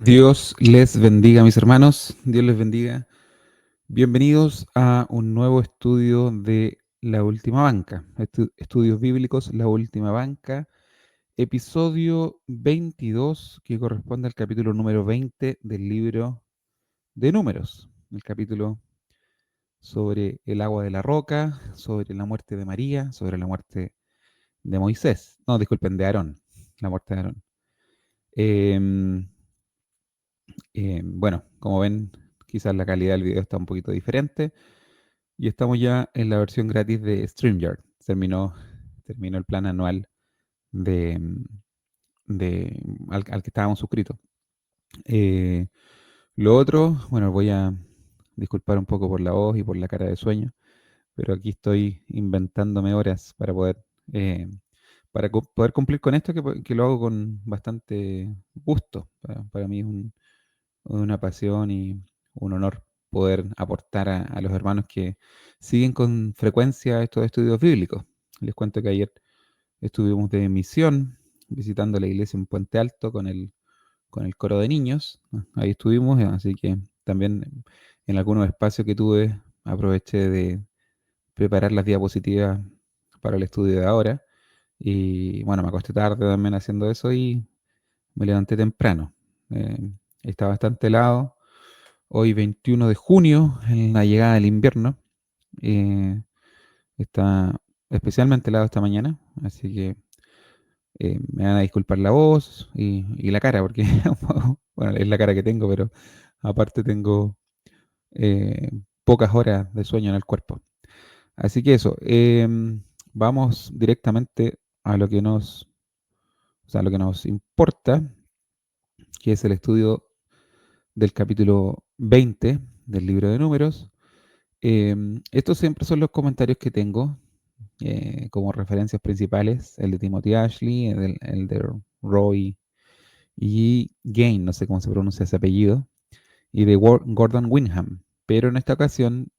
Dios les bendiga, mis hermanos. Dios les bendiga. Bienvenidos a un nuevo estudio de La Última Banca. Estudios bíblicos, La Última Banca, episodio 22, que corresponde al capítulo número 20 del libro de Números. El capítulo sobre el agua de la roca, sobre la muerte de María, sobre la muerte de Moisés. No, disculpen, de Aarón. La muerte de Aarón. Em, bueno, como ven, quizás la calidad del video está un poquito diferente y estamos ya en la versión gratis de StreamYard. Terminó el plan anual de, al que estábamos suscritos. Eh, lo otro, bueno, voy a disculpar un poco por la voz y por la cara de sueño, pero aquí estoy inventándome horas para poder cumplir con esto que lo hago con bastante gusto. Para mí es una pasión y un honor poder aportar a los hermanos que siguen con frecuencia estos estudios bíblicos. Les cuento que ayer estuvimos de misión visitando la iglesia en Puente Alto con el coro de niños. Ahí estuvimos, así que también en algunos espacios que tuve aproveché de preparar las diapositivas para el estudio de ahora. Y bueno, me acosté tarde también haciendo eso y me levanté temprano. Eh, Está bastante helado. Hoy 21 de junio, en la llegada del invierno, eh, está especialmente helado esta mañana, así que me van a disculpar la voz y la cara, porque bueno, es la cara que tengo, pero aparte tengo eh, pocas horas de sueño en el cuerpo. Así que eso, vamos directamente a lo que nos importa, que es el estudio del capítulo 20 del libro de Números. Estos siempre son los comentarios que tengo como referencias principales, el de Timothy Ashley, el de Roy y Gain, no sé cómo se pronuncia ese apellido, y de Gordon Winham. Pero en esta ocasión,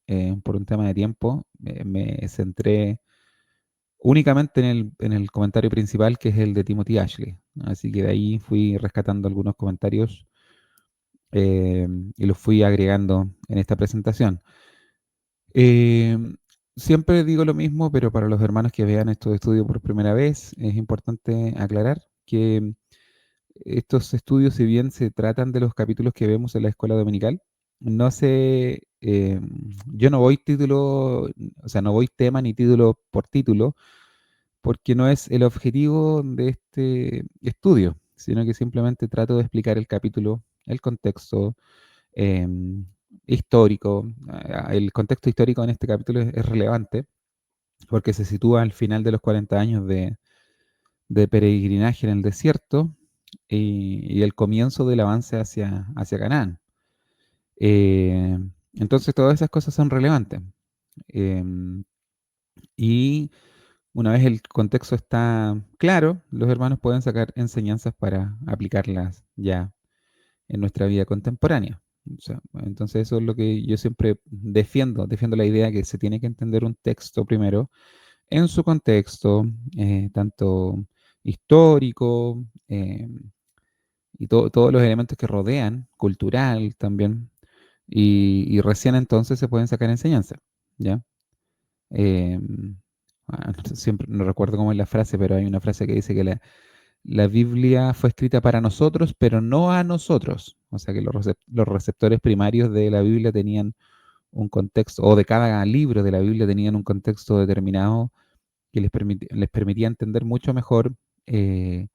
por un tema de tiempo, me centré únicamente en el comentario principal, que es el de Timothy Ashley. Así que de ahí fui rescatando algunos comentarios eh, y los fui agregando en esta presentación. Eh, Siempre digo lo mismo, pero para los hermanos que vean estos estudios por primera vez, es importante aclarar que estos estudios, si bien se tratan de los capítulos que vemos en la escuela dominical, no se, yo no voy título, o sea, no voy tema ni título por título, porque no es el objetivo de este estudio, sino que simplemente trato de explicar el capítulo, el contexto, em, histórico. El contexto histórico en este capítulo es relevante porque se sitúa al final de los 40 años de peregrinaje en el desierto y el comienzo del avance hacia Canaán. Eh, entonces todas esas cosas son relevantes. Em, y una vez el contexto está claro, los hermanos pueden sacar enseñanzas para aplicarlas ya en nuestra vida contemporánea. O sea, entonces eso es lo que yo siempre defiendo la idea que se tiene que entender un texto primero en su contexto, tanto histórico y todos los elementos que rodean, cultural también, y recién entonces se pueden sacar enseñanzas, ¿ya? Eh, Siempre no recuerdo cómo es la frase, pero hay una frase que dice que la Biblia fue escrita para nosotros, pero no a nosotros. O sea que los receptores primarios de la Biblia tenían un contexto, o de cada libro de la Biblia tenían un contexto determinado que les permitía entender mucho mejor el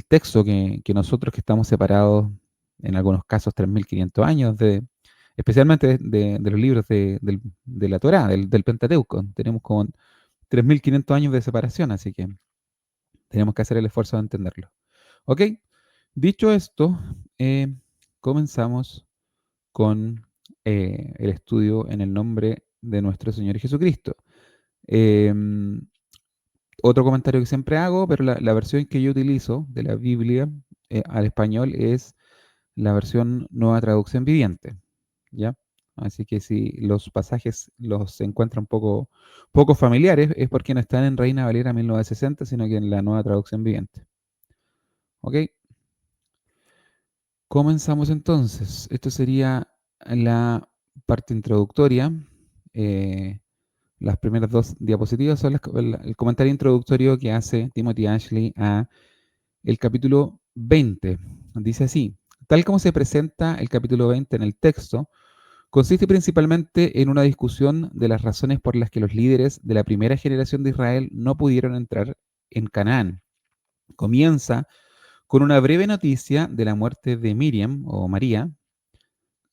texto que nosotros que estamos separados, en algunos casos 3.500 años, especialmente de los libros de la Torá, del Pentateuco. Tenemos como 3.500 años de separación, así que tenemos que hacer el esfuerzo de entenderlo. Ok, dicho esto, comenzamos con el estudio en el nombre de nuestro Señor Jesucristo. Em, Otro comentario que siempre hago, pero la versión que yo utilizo de la Biblia al español es la versión Nueva Traducción Viviente, ¿ya? Así que si los pasajes los encuentran poco familiares, es porque no están en Reina Valera 1960, sino que en la Nueva Traducción Viviente. ¿Ok? Comenzamos entonces. Esto sería la parte introductoria. Eh, las primeras dos diapositivas son el comentario introductorio que hace Timothy Ashley a el capítulo 20. Dice así: tal como se presenta el capítulo 20 en el texto, consiste principalmente en una discusión de las razones por las que los líderes de la primera generación de Israel no pudieron entrar en Canaán. Comienza con una breve noticia de la muerte de Miriam o María,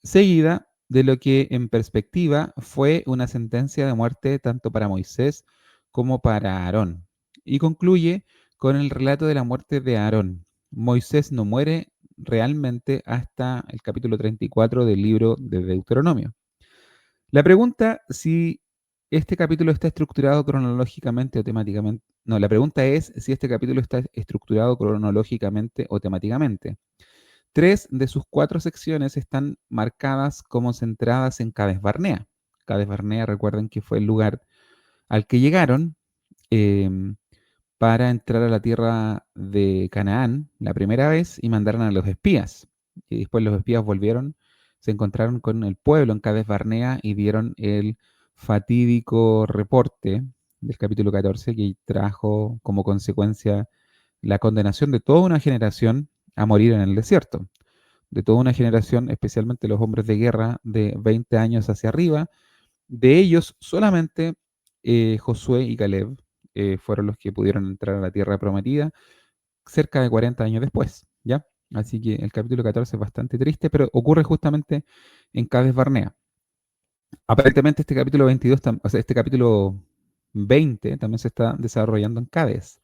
seguida de lo que en perspectiva fue una sentencia de muerte tanto para Moisés como para Aarón. Y concluye con el relato de la muerte de Aarón. Moisés no muere realmente hasta el capítulo 34 del libro de Deuteronomio. La pregunta si este capítulo está estructurado cronológicamente o temáticamente. No, la pregunta es si este capítulo está estructurado cronológicamente o temáticamente. Tres de sus cuatro secciones están marcadas como centradas en Cades Barnea. Cades Barnea, recuerden que fue el lugar al que llegaron eh, para entrar a la tierra de Canaán la primera vez y mandaron a los espías. Y después los espías volvieron, se encontraron con el pueblo en Cades Barnea y dieron el fatídico reporte del capítulo 14 que trajo como consecuencia la condenación de toda una generación a morir en el desierto, de toda una generación, especialmente los hombres de guerra de 20 años hacia arriba. De ellos, solamente Josué y Caleb fueron los que pudieron entrar a la tierra prometida cerca de 40 años después, ¿ya? Así que el capítulo 14 es bastante triste, pero ocurre justamente en Cades Barnea. Aparentemente este capítulo 22, o sea, este capítulo 20 también se está desarrollando en Cades.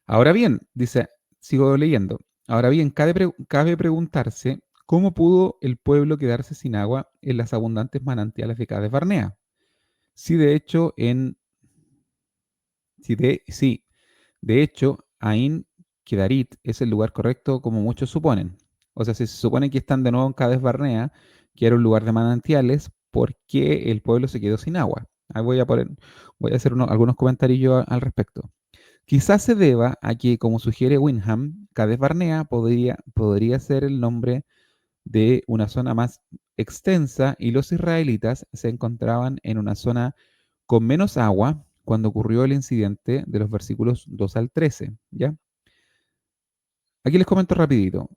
Ahora bien, dice, sigo leyendo. Ahora bien, cabe preguntarse cómo pudo el pueblo quedarse sin agua en las abundantes manantiales de Cades Barnea. Si de hecho, sí, de hecho, Ain Kedarit es el lugar correcto como muchos suponen. O sea, si se supone que están de nuevo en Cades Barnea, que era un lugar de manantiales, ¿por qué el pueblo se quedó sin agua? Ahí voy a hacer algunos comentarios yo al respecto. Quizás se deba a que, como sugiere Winham, Cades Barnea podría ser el nombre de una zona más extensa y los israelitas se encontraban en una zona con menos agua cuando ocurrió el incidente de los versículos 2 al 13, ¿ya? Aquí les comento rapidito.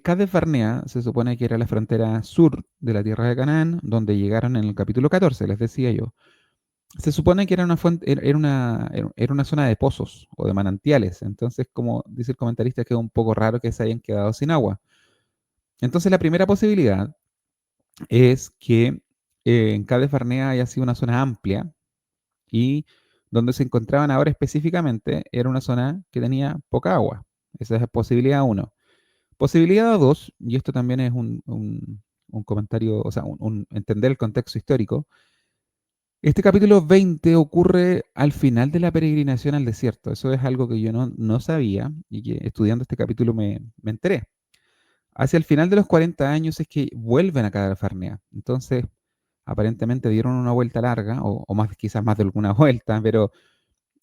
Cades Barnea se supone que era la frontera sur de la tierra de Canaán, donde llegaron en el capítulo 14, les decía yo. Se supone que era una fuente, era una zona de pozos o de manantiales. Entonces, como dice el comentarista, quedó un poco raro que se hayan quedado sin agua. Entonces, la primera posibilidad es que en Cades Barnea haya sido una zona amplia y donde se encontraban ahora específicamente era una zona que tenía poca agua. Esa es posibilidad uno. Posibilidad dos, y esto también es un comentario, o sea, entender el contexto histórico. Este capítulo 20 ocurre al final de la peregrinación al desierto. Eso es algo que yo no sabía y que estudiando este capítulo me enteré. Hacia el final de los 40 años es que vuelven a Cades Barnea. Entonces, aparentemente dieron una vuelta larga, o más, quizás más de alguna vuelta, pero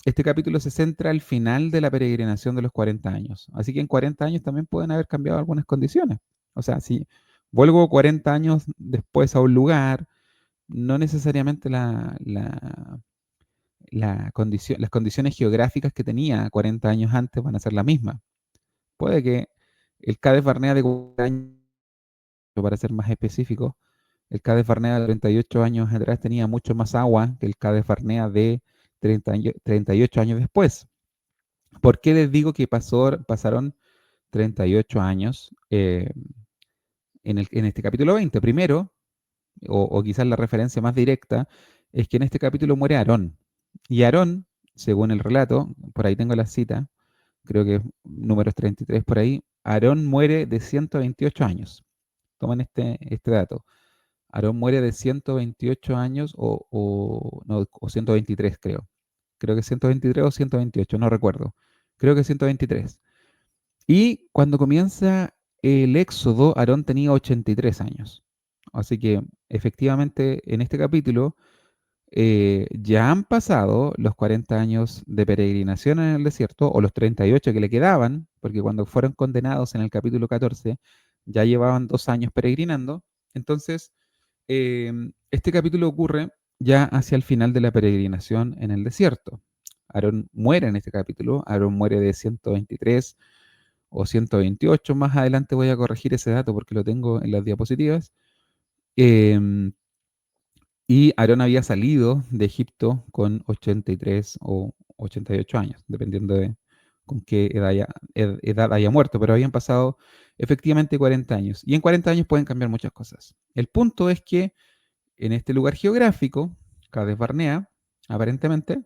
este capítulo se centra al final de la peregrinación de los 40 años. Así que en 40 años también pueden haber cambiado algunas condiciones. O sea, si vuelvo 40 años después a un lugar, no necesariamente las condiciones geográficas que tenía 40 años antes van a ser las mismas. Puede que el Cades Barnea de 40 años, para ser más específico, el Cades Barnea de 38 años atrás tenía mucho más agua que el Cades Barnea de 38 años después. ¿Por qué les digo que pasaron 38 años en este capítulo 20? Primero, o quizás la referencia más directa, es que en este capítulo muere Aarón. Y Aarón, según el relato, por ahí tengo la cita, creo que es números 33 por ahí, Aarón muere de 128 años. Tomen este dato. Aarón muere de 128 años no, o 123 creo. Creo que 123 o 128, no recuerdo. Creo que 123. Y cuando comienza el éxodo, Aarón tenía 83 años. Así que efectivamente en este capítulo ya han pasado los 40 años de peregrinación en el desierto, o los 38 que le quedaban, porque cuando fueron condenados en el capítulo 14, ya llevaban 2 años peregrinando. Entonces, este capítulo ocurre ya hacia el final de la peregrinación en el desierto. Aarón muere en este capítulo, Aarón muere de 123 o 128, más adelante voy a corregir ese dato porque lo tengo en las diapositivas. Em, y Aarón había salido de Egipto con 83 o 88 años, dependiendo de con qué edad haya muerto, pero habían pasado efectivamente 40 años. Y en 40 años pueden cambiar muchas cosas. El punto es que en este lugar geográfico, Cades Barnea, aparentemente,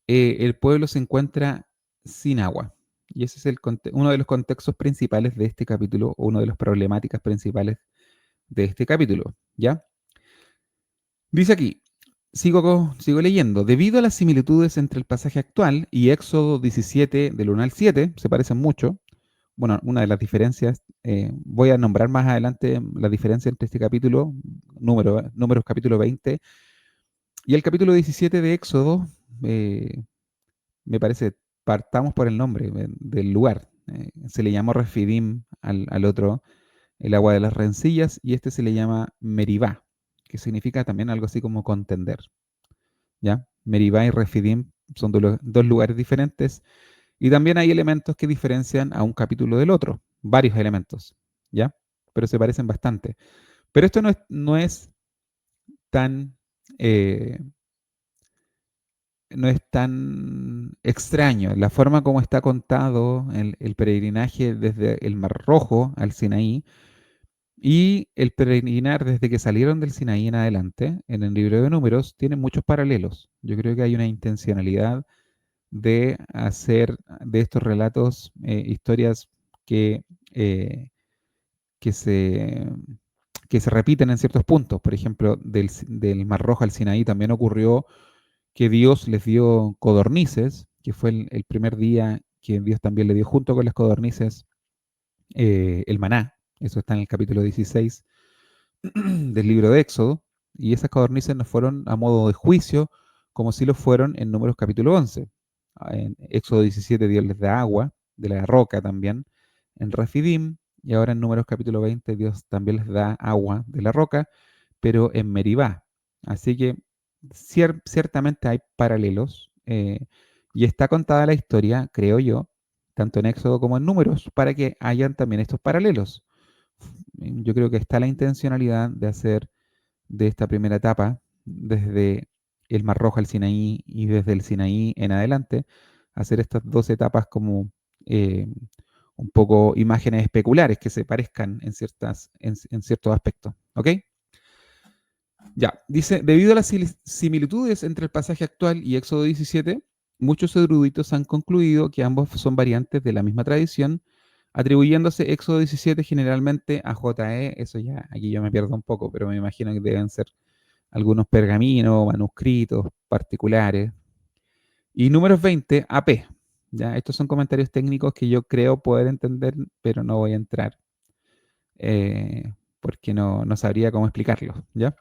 el pueblo se encuentra sin agua. Y ese es uno de los contextos principales de este capítulo, o una de las problemáticas principales de este capítulo. ¿Ya? Dice aquí, sigo leyendo. Debido a las similitudes entre el pasaje actual y Éxodo 17 del 1 al 7, se parecen mucho. Bueno, una de las diferencias, voy a nombrar más adelante la diferencia entre este capítulo, números capítulo 20, y el capítulo 17 de Éxodo. Me parece, partamos por el nombre del lugar. Se le llamó Refidim al otro, el agua de las rencillas, y este se le llama Meribá, que significa también algo así como contender. ¿Ya? Meribá y Refidim son dos lugares diferentes, y también hay elementos que diferencian a un capítulo del otro, varios elementos, ¿ya? Pero se parecen bastante. Pero esto no es tan eh, no es tan extraño. La forma como está contado el peregrinaje desde el Mar Rojo al Sinaí y el peregrinar desde que salieron del Sinaí en adelante, en el libro de Números, tiene muchos paralelos. Yo creo que hay una intencionalidad de hacer de estos relatos historias que, eh, que se, que se repiten en ciertos puntos. Por ejemplo, del Mar Rojo al Sinaí también ocurrió que Dios les dio codornices, que fue el primer día que Dios también le dio junto con las codornices el maná. Eso está en el capítulo 16 del libro de Éxodo. Y esas codornices no fueron a modo de juicio, como si lo fueron en Números capítulo 11. En Éxodo 17 Dios les da agua, de la roca también, en Refidim, y ahora en Números capítulo 20 Dios también les da agua de la roca, pero en Meribá. Así que ciertamente hay paralelos, y está contada la historia, creo yo, tanto en Éxodo como en Números, para que hayan también estos paralelos. Yo creo que está la intencionalidad de hacer de esta primera etapa, desde el Mar Rojo al Sinaí y desde el Sinaí en adelante, hacer estas dos etapas como eh, un poco imágenes especulares que se parezcan en ciertos aspectos. ¿Ok? Ya, dice, debido a las similitudes entre el pasaje actual y Éxodo 17, muchos eruditos han concluido que ambos son variantes de la misma tradición, atribuyéndose Éxodo 17 generalmente a JE. Eso ya, aquí yo me pierdo un poco, pero me imagino que deben ser algunos pergaminos, manuscritos particulares. Y números 20, AP. ¿Ya? Estos son comentarios técnicos que yo creo poder entender, pero no voy a entrar, porque no sabría cómo explicarlos. ¿Ya?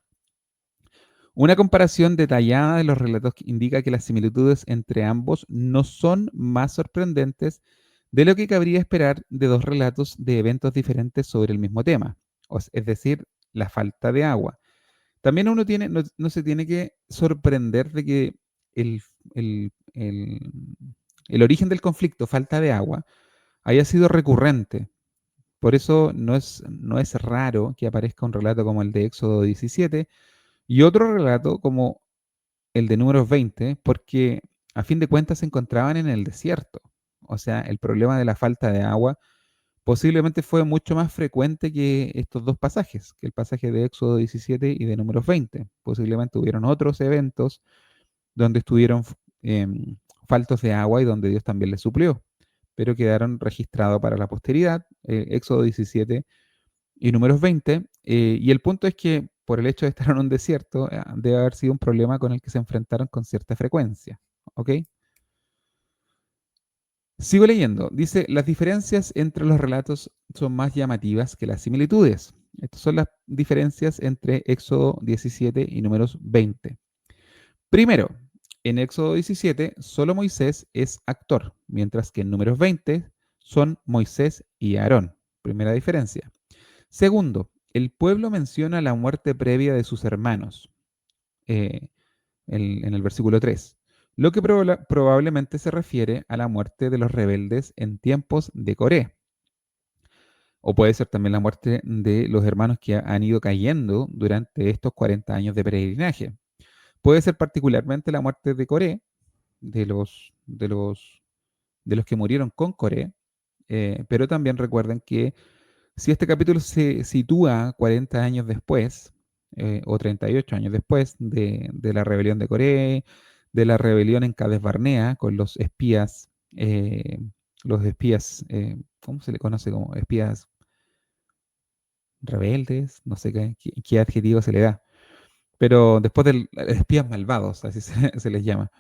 Una comparación detallada de los relatos indica que las similitudes entre ambos no son más sorprendentes de lo que cabría esperar de dos relatos de eventos diferentes sobre el mismo tema, es decir, la falta de agua. También no se tiene que sorprender de que el, el- el- el origen del conflicto, falta de agua, haya sido recurrente. Por eso no es raro que aparezca un relato como el de Éxodo 17 y otro relato como el de Números 20, porque a fin de cuentas se encontraban en el desierto. O sea, el problema de la falta de agua posiblemente fue mucho más frecuente que estos dos pasajes, que el pasaje de Éxodo 17 y de Números 20. Posiblemente hubieron otros eventos donde estuvieron faltos de agua y donde Dios también les suplió, pero quedaron registrados para la posteridad, Éxodo 17 y Números 20. Y el punto es que por el hecho de estar en un desierto, debe haber sido un problema con el que se enfrentaron con cierta frecuencia. ¿Ok? Sigo leyendo. Dice, las diferencias entre los relatos son más llamativas que las similitudes. Estas son las diferencias entre Éxodo 17 y Números 20. Primero, en Éxodo 17 solo Moisés es actor, mientras que en Números 20 son Moisés y Aarón. Primera diferencia. Segundo, el pueblo menciona la muerte previa de sus hermanos eh, en el versículo 3, lo que probablemente se refiere a la muerte de los rebeldes en tiempos de Coré, o puede ser también la muerte de los hermanos que han ido cayendo durante estos 40 años de peregrinaje. Puede ser particularmente la muerte de Coré, de los que murieron con Coré, pero también recuerden que si este capítulo se sitúa 40 años después, o 38 años después de la rebelión de Coré, de la rebelión en Cades Barnea con los espías, ¿cómo se le conoce? Como espías rebeldes, no sé qué adjetivo se le da, pero después del espías malvados, así se les llama.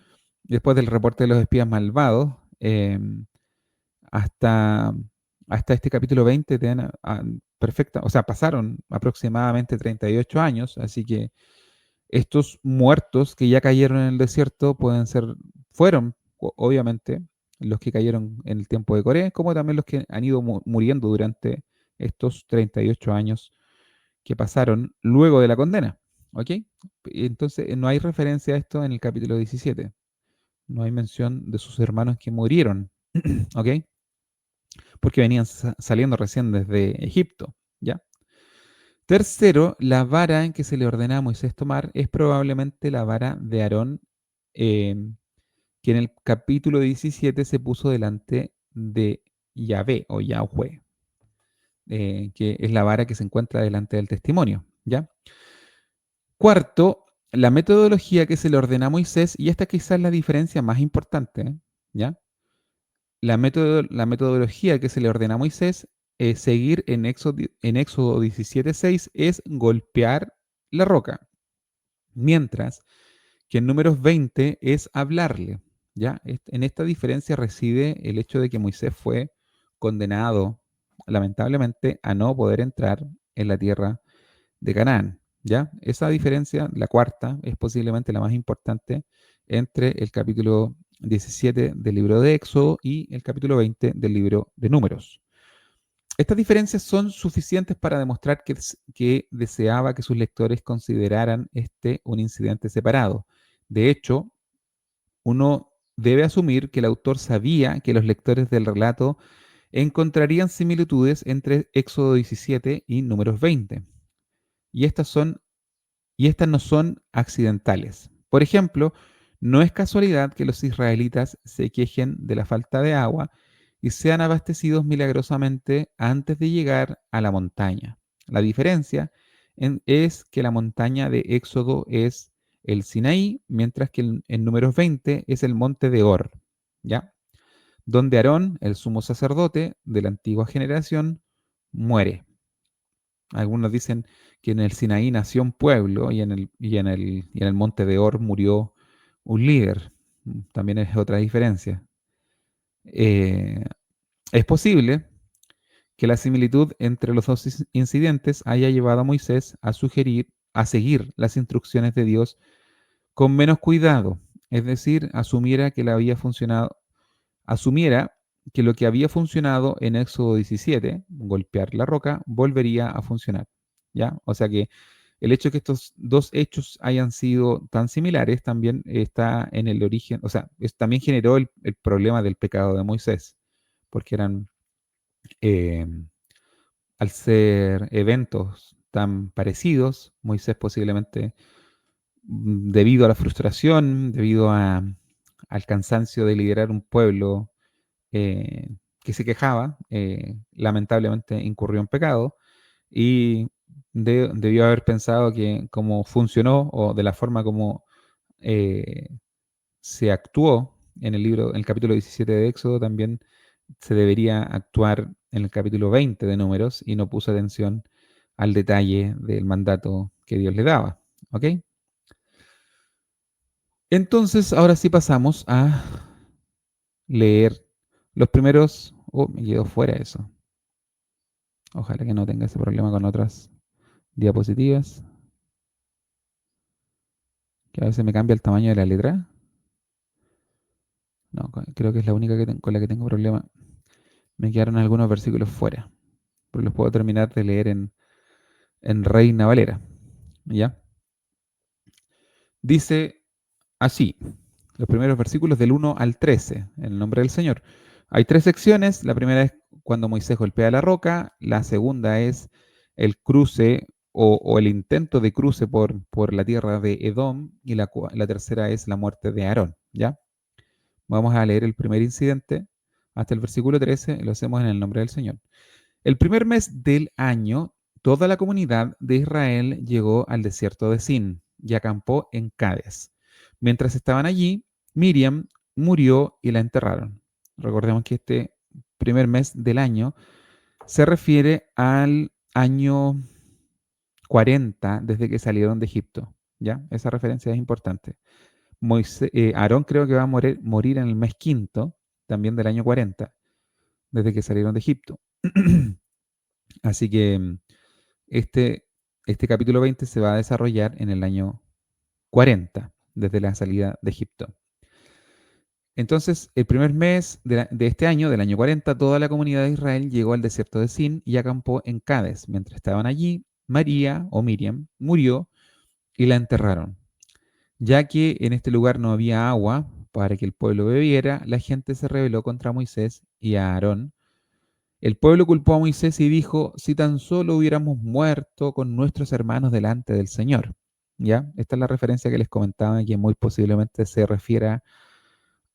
Después del reporte de los espías malvados, hasta, hasta este capítulo 20 perfecta, o sea, pasaron aproximadamente 38 años, así que estos muertos que ya cayeron en el desierto fueron, obviamente, los que cayeron en el tiempo de Corea, como también los que han ido muriendo durante estos 38 años que pasaron luego de la condena. ¿Ok? Entonces, no hay referencia a esto en el capítulo 17. No hay mención de sus hermanos que murieron. ¿Ok? Porque venían saliendo recién desde Egipto, ¿ya? Tercero, la vara en que se le ordena a Moisés tomar es probablemente la vara de Aarón, eh, que en el capítulo 17 se puso delante de Yahvé o Yahweh, que es la vara que se encuentra delante del testimonio, ¿ya? Cuarto, la metodología que se le ordena a Moisés, y esta quizás es la diferencia más importante, ¿ya? La metodología que se le ordena a Moisés seguir en Éxodo 17:6 es golpear la roca, mientras que en Números 20 es hablarle. ¿Ya? En esta diferencia reside el hecho de que Moisés fue condenado, lamentablemente, a no poder entrar en la tierra de Canaán. ¿Ya? Esa diferencia, la cuarta, es posiblemente la más importante entre el capítulo 17 del libro de Éxodo y el capítulo 20 del libro de Números. Estas diferencias son suficientes para demostrar que deseaba que sus lectores consideraran este un incidente separado. De hecho, uno debe asumir que el autor sabía que los lectores del relato encontrarían similitudes entre Éxodo 17 y Números 20. Y y estas no son accidentales. Por ejemplo, no es casualidad que los israelitas se quejen de la falta de agua y sean abastecidos milagrosamente antes de llegar a la montaña. La diferencia es que la montaña de Éxodo es el Sinaí, mientras que en Números 20 es el monte de Or, ¿ya? Donde Aarón, el sumo sacerdote de la antigua generación, muere. Algunos dicen que en el Sinaí nació un pueblo y en el monte de Or murió un líder. También es otra diferencia. Eh, es posible que la similitud entre los dos incidentes haya llevado a Moisés a seguir las instrucciones de Dios con menos cuidado, es decir, asumiera que lo que había funcionado en Éxodo 17, golpear la roca, volvería a funcionar. ¿Ya? O sea que el hecho de que estos dos hechos hayan sido tan similares también está en el origen, o sea, también generó el problema del pecado de Moisés, porque eh, al ser eventos tan parecidos, Moisés posiblemente, debido a la frustración, al cansancio de liderar un pueblo eh, que se quejaba, lamentablemente incurrió en pecado y debió haber pensado que como funcionó o de la forma como eh, se actuó en el capítulo 17 de Éxodo, también se debería actuar en el capítulo 20 de Números y no puso atención al detalle del mandato que Dios le daba. ¿Ok? Entonces, ahora sí pasamos a leer los primeros... Oh, me quedó fuera eso. Ojalá que no tenga ese problema con otras diapositivas, que a veces me cambia el tamaño de la letra. No, creo que es la única con la que tengo problema. Me quedaron algunos versículos fuera, pero los puedo terminar de leer en Reina Valera, ¿ya? Dice así, los primeros versículos del 1 al 13, en el nombre del Señor. Hay tres secciones. La primera es cuando Moisés golpea la roca. La segunda es el cruce o el intento de cruce por la tierra de Edom. Y la tercera es la muerte de Aarón. ¿Ya? Vamos a leer el primer incidente hasta el versículo 13. Lo hacemos en el nombre del Señor. El primer mes del año, toda la comunidad de Israel llegó al desierto de Sin y acampó en Cades. Mientras estaban allí, Miriam murió y la enterraron. Recordemos que este primer mes del año se refiere al año 40 desde que salieron de Egipto. ¿Ya? Esa referencia es importante. Aarón creo que va a morir en el mes quinto, también del año 40, desde que salieron de Egipto. Así que este, este capítulo 20 se va a desarrollar en el año 40, desde la salida de Egipto. Entonces, el primer mes de este año, del año 40, toda la comunidad de Israel llegó al desierto de Sin y acampó en Cades. Mientras estaban allí, María o Miriam murió y la enterraron. Ya que en este lugar no había agua para que el pueblo bebiera, la gente se rebeló contra Moisés y a Aarón. El pueblo culpó a Moisés y dijo, si tan solo hubiéramos muerto con nuestros hermanos delante del Señor. ¿Ya? Esta es la referencia que les comentaba, que muy posiblemente se refiera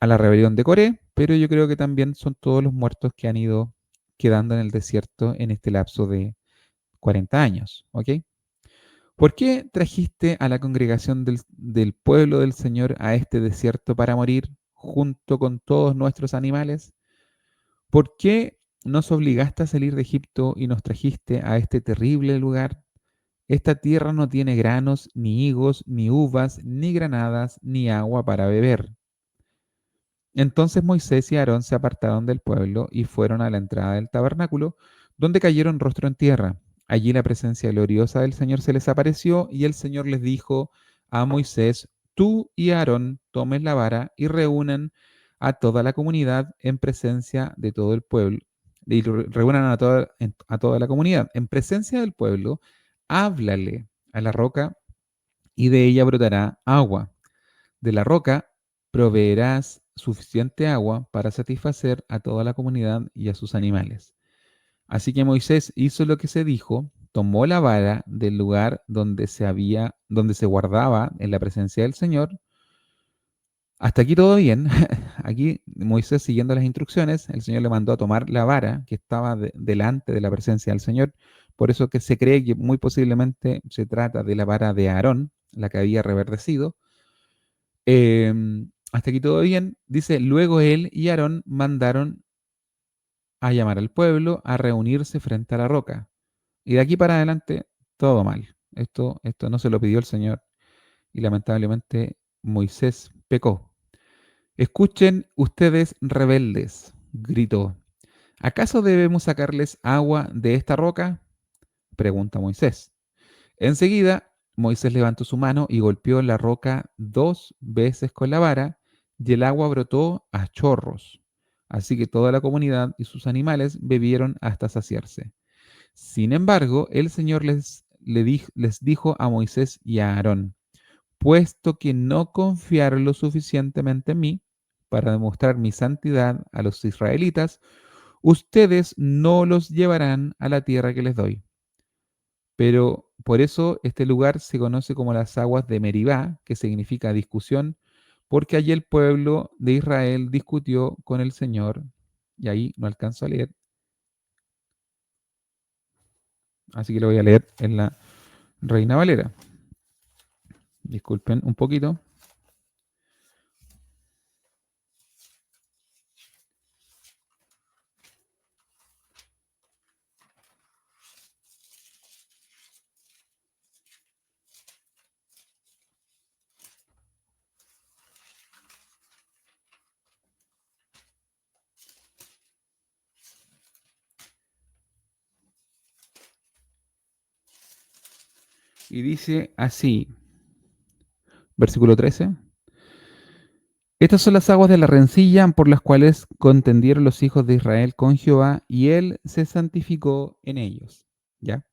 a la rebelión de Coré, pero yo creo que también son todos los muertos que han ido quedando en el desierto en este lapso de 40 años. ¿Ok? ¿Por qué trajiste a la congregación del pueblo del Señor a este desierto para morir junto con todos nuestros animales? ¿Por qué nos obligaste a salir de Egipto y nos trajiste a este terrible lugar? Esta tierra no tiene granos, ni higos, ni uvas, ni granadas, ni agua para beber. Entonces Moisés y Aarón se apartaron del pueblo y fueron a la entrada del tabernáculo, donde cayeron rostro en tierra. Allí la presencia gloriosa del Señor se les apareció y el Señor les dijo a Moisés, tú y Aarón tomen la vara y reúnan a toda la comunidad en presencia de todo el pueblo. Y reúnan a toda la comunidad. En presencia del pueblo, háblale a la roca y de ella brotará agua. De la roca proveerás suficiente agua para satisfacer a toda la comunidad y a sus animales. Así que Moisés hizo lo que se dijo, tomó la vara del lugar donde se guardaba en la presencia del Señor. Hasta aquí todo bien. Aquí Moisés siguiendo las instrucciones, el Señor le mandó a tomar la vara que estaba delante de la presencia del Señor. Por eso que se cree que muy posiblemente se trata de la vara de Aarón, la que había reverdecido. Hasta aquí todo bien. Dice, luego él y Aarón mandaron a llamar al pueblo a reunirse frente a la roca. Y de aquí para adelante, todo mal. Esto no se lo pidió el Señor. Y lamentablemente Moisés pecó. Escuchen ustedes rebeldes, gritó. ¿Acaso debemos sacarles agua de esta roca? Pregunta Moisés. Enseguida, Moisés levantó su mano y golpeó la roca 2 veces con la vara, y el agua brotó a chorros. Así que toda la comunidad y sus animales bebieron hasta saciarse. Sin embargo, el Señor les dijo a Moisés y a Aarón, puesto que no confiaron lo suficientemente en mí para demostrar mi santidad a los israelitas, ustedes no los llevarán a la tierra que les doy. Pero por eso este lugar se conoce como las aguas de Meribá, que significa discusión, porque allí el pueblo de Israel discutió con el Señor, y ahí no alcanzo a leer, así que lo voy a leer en la Reina Valera. Disculpen un poquito. Y dice así, versículo 13. Estas son las aguas de la rencilla por las cuales contendieron los hijos de Israel con Jehová, y él se santificó en ellos. ¿Ya?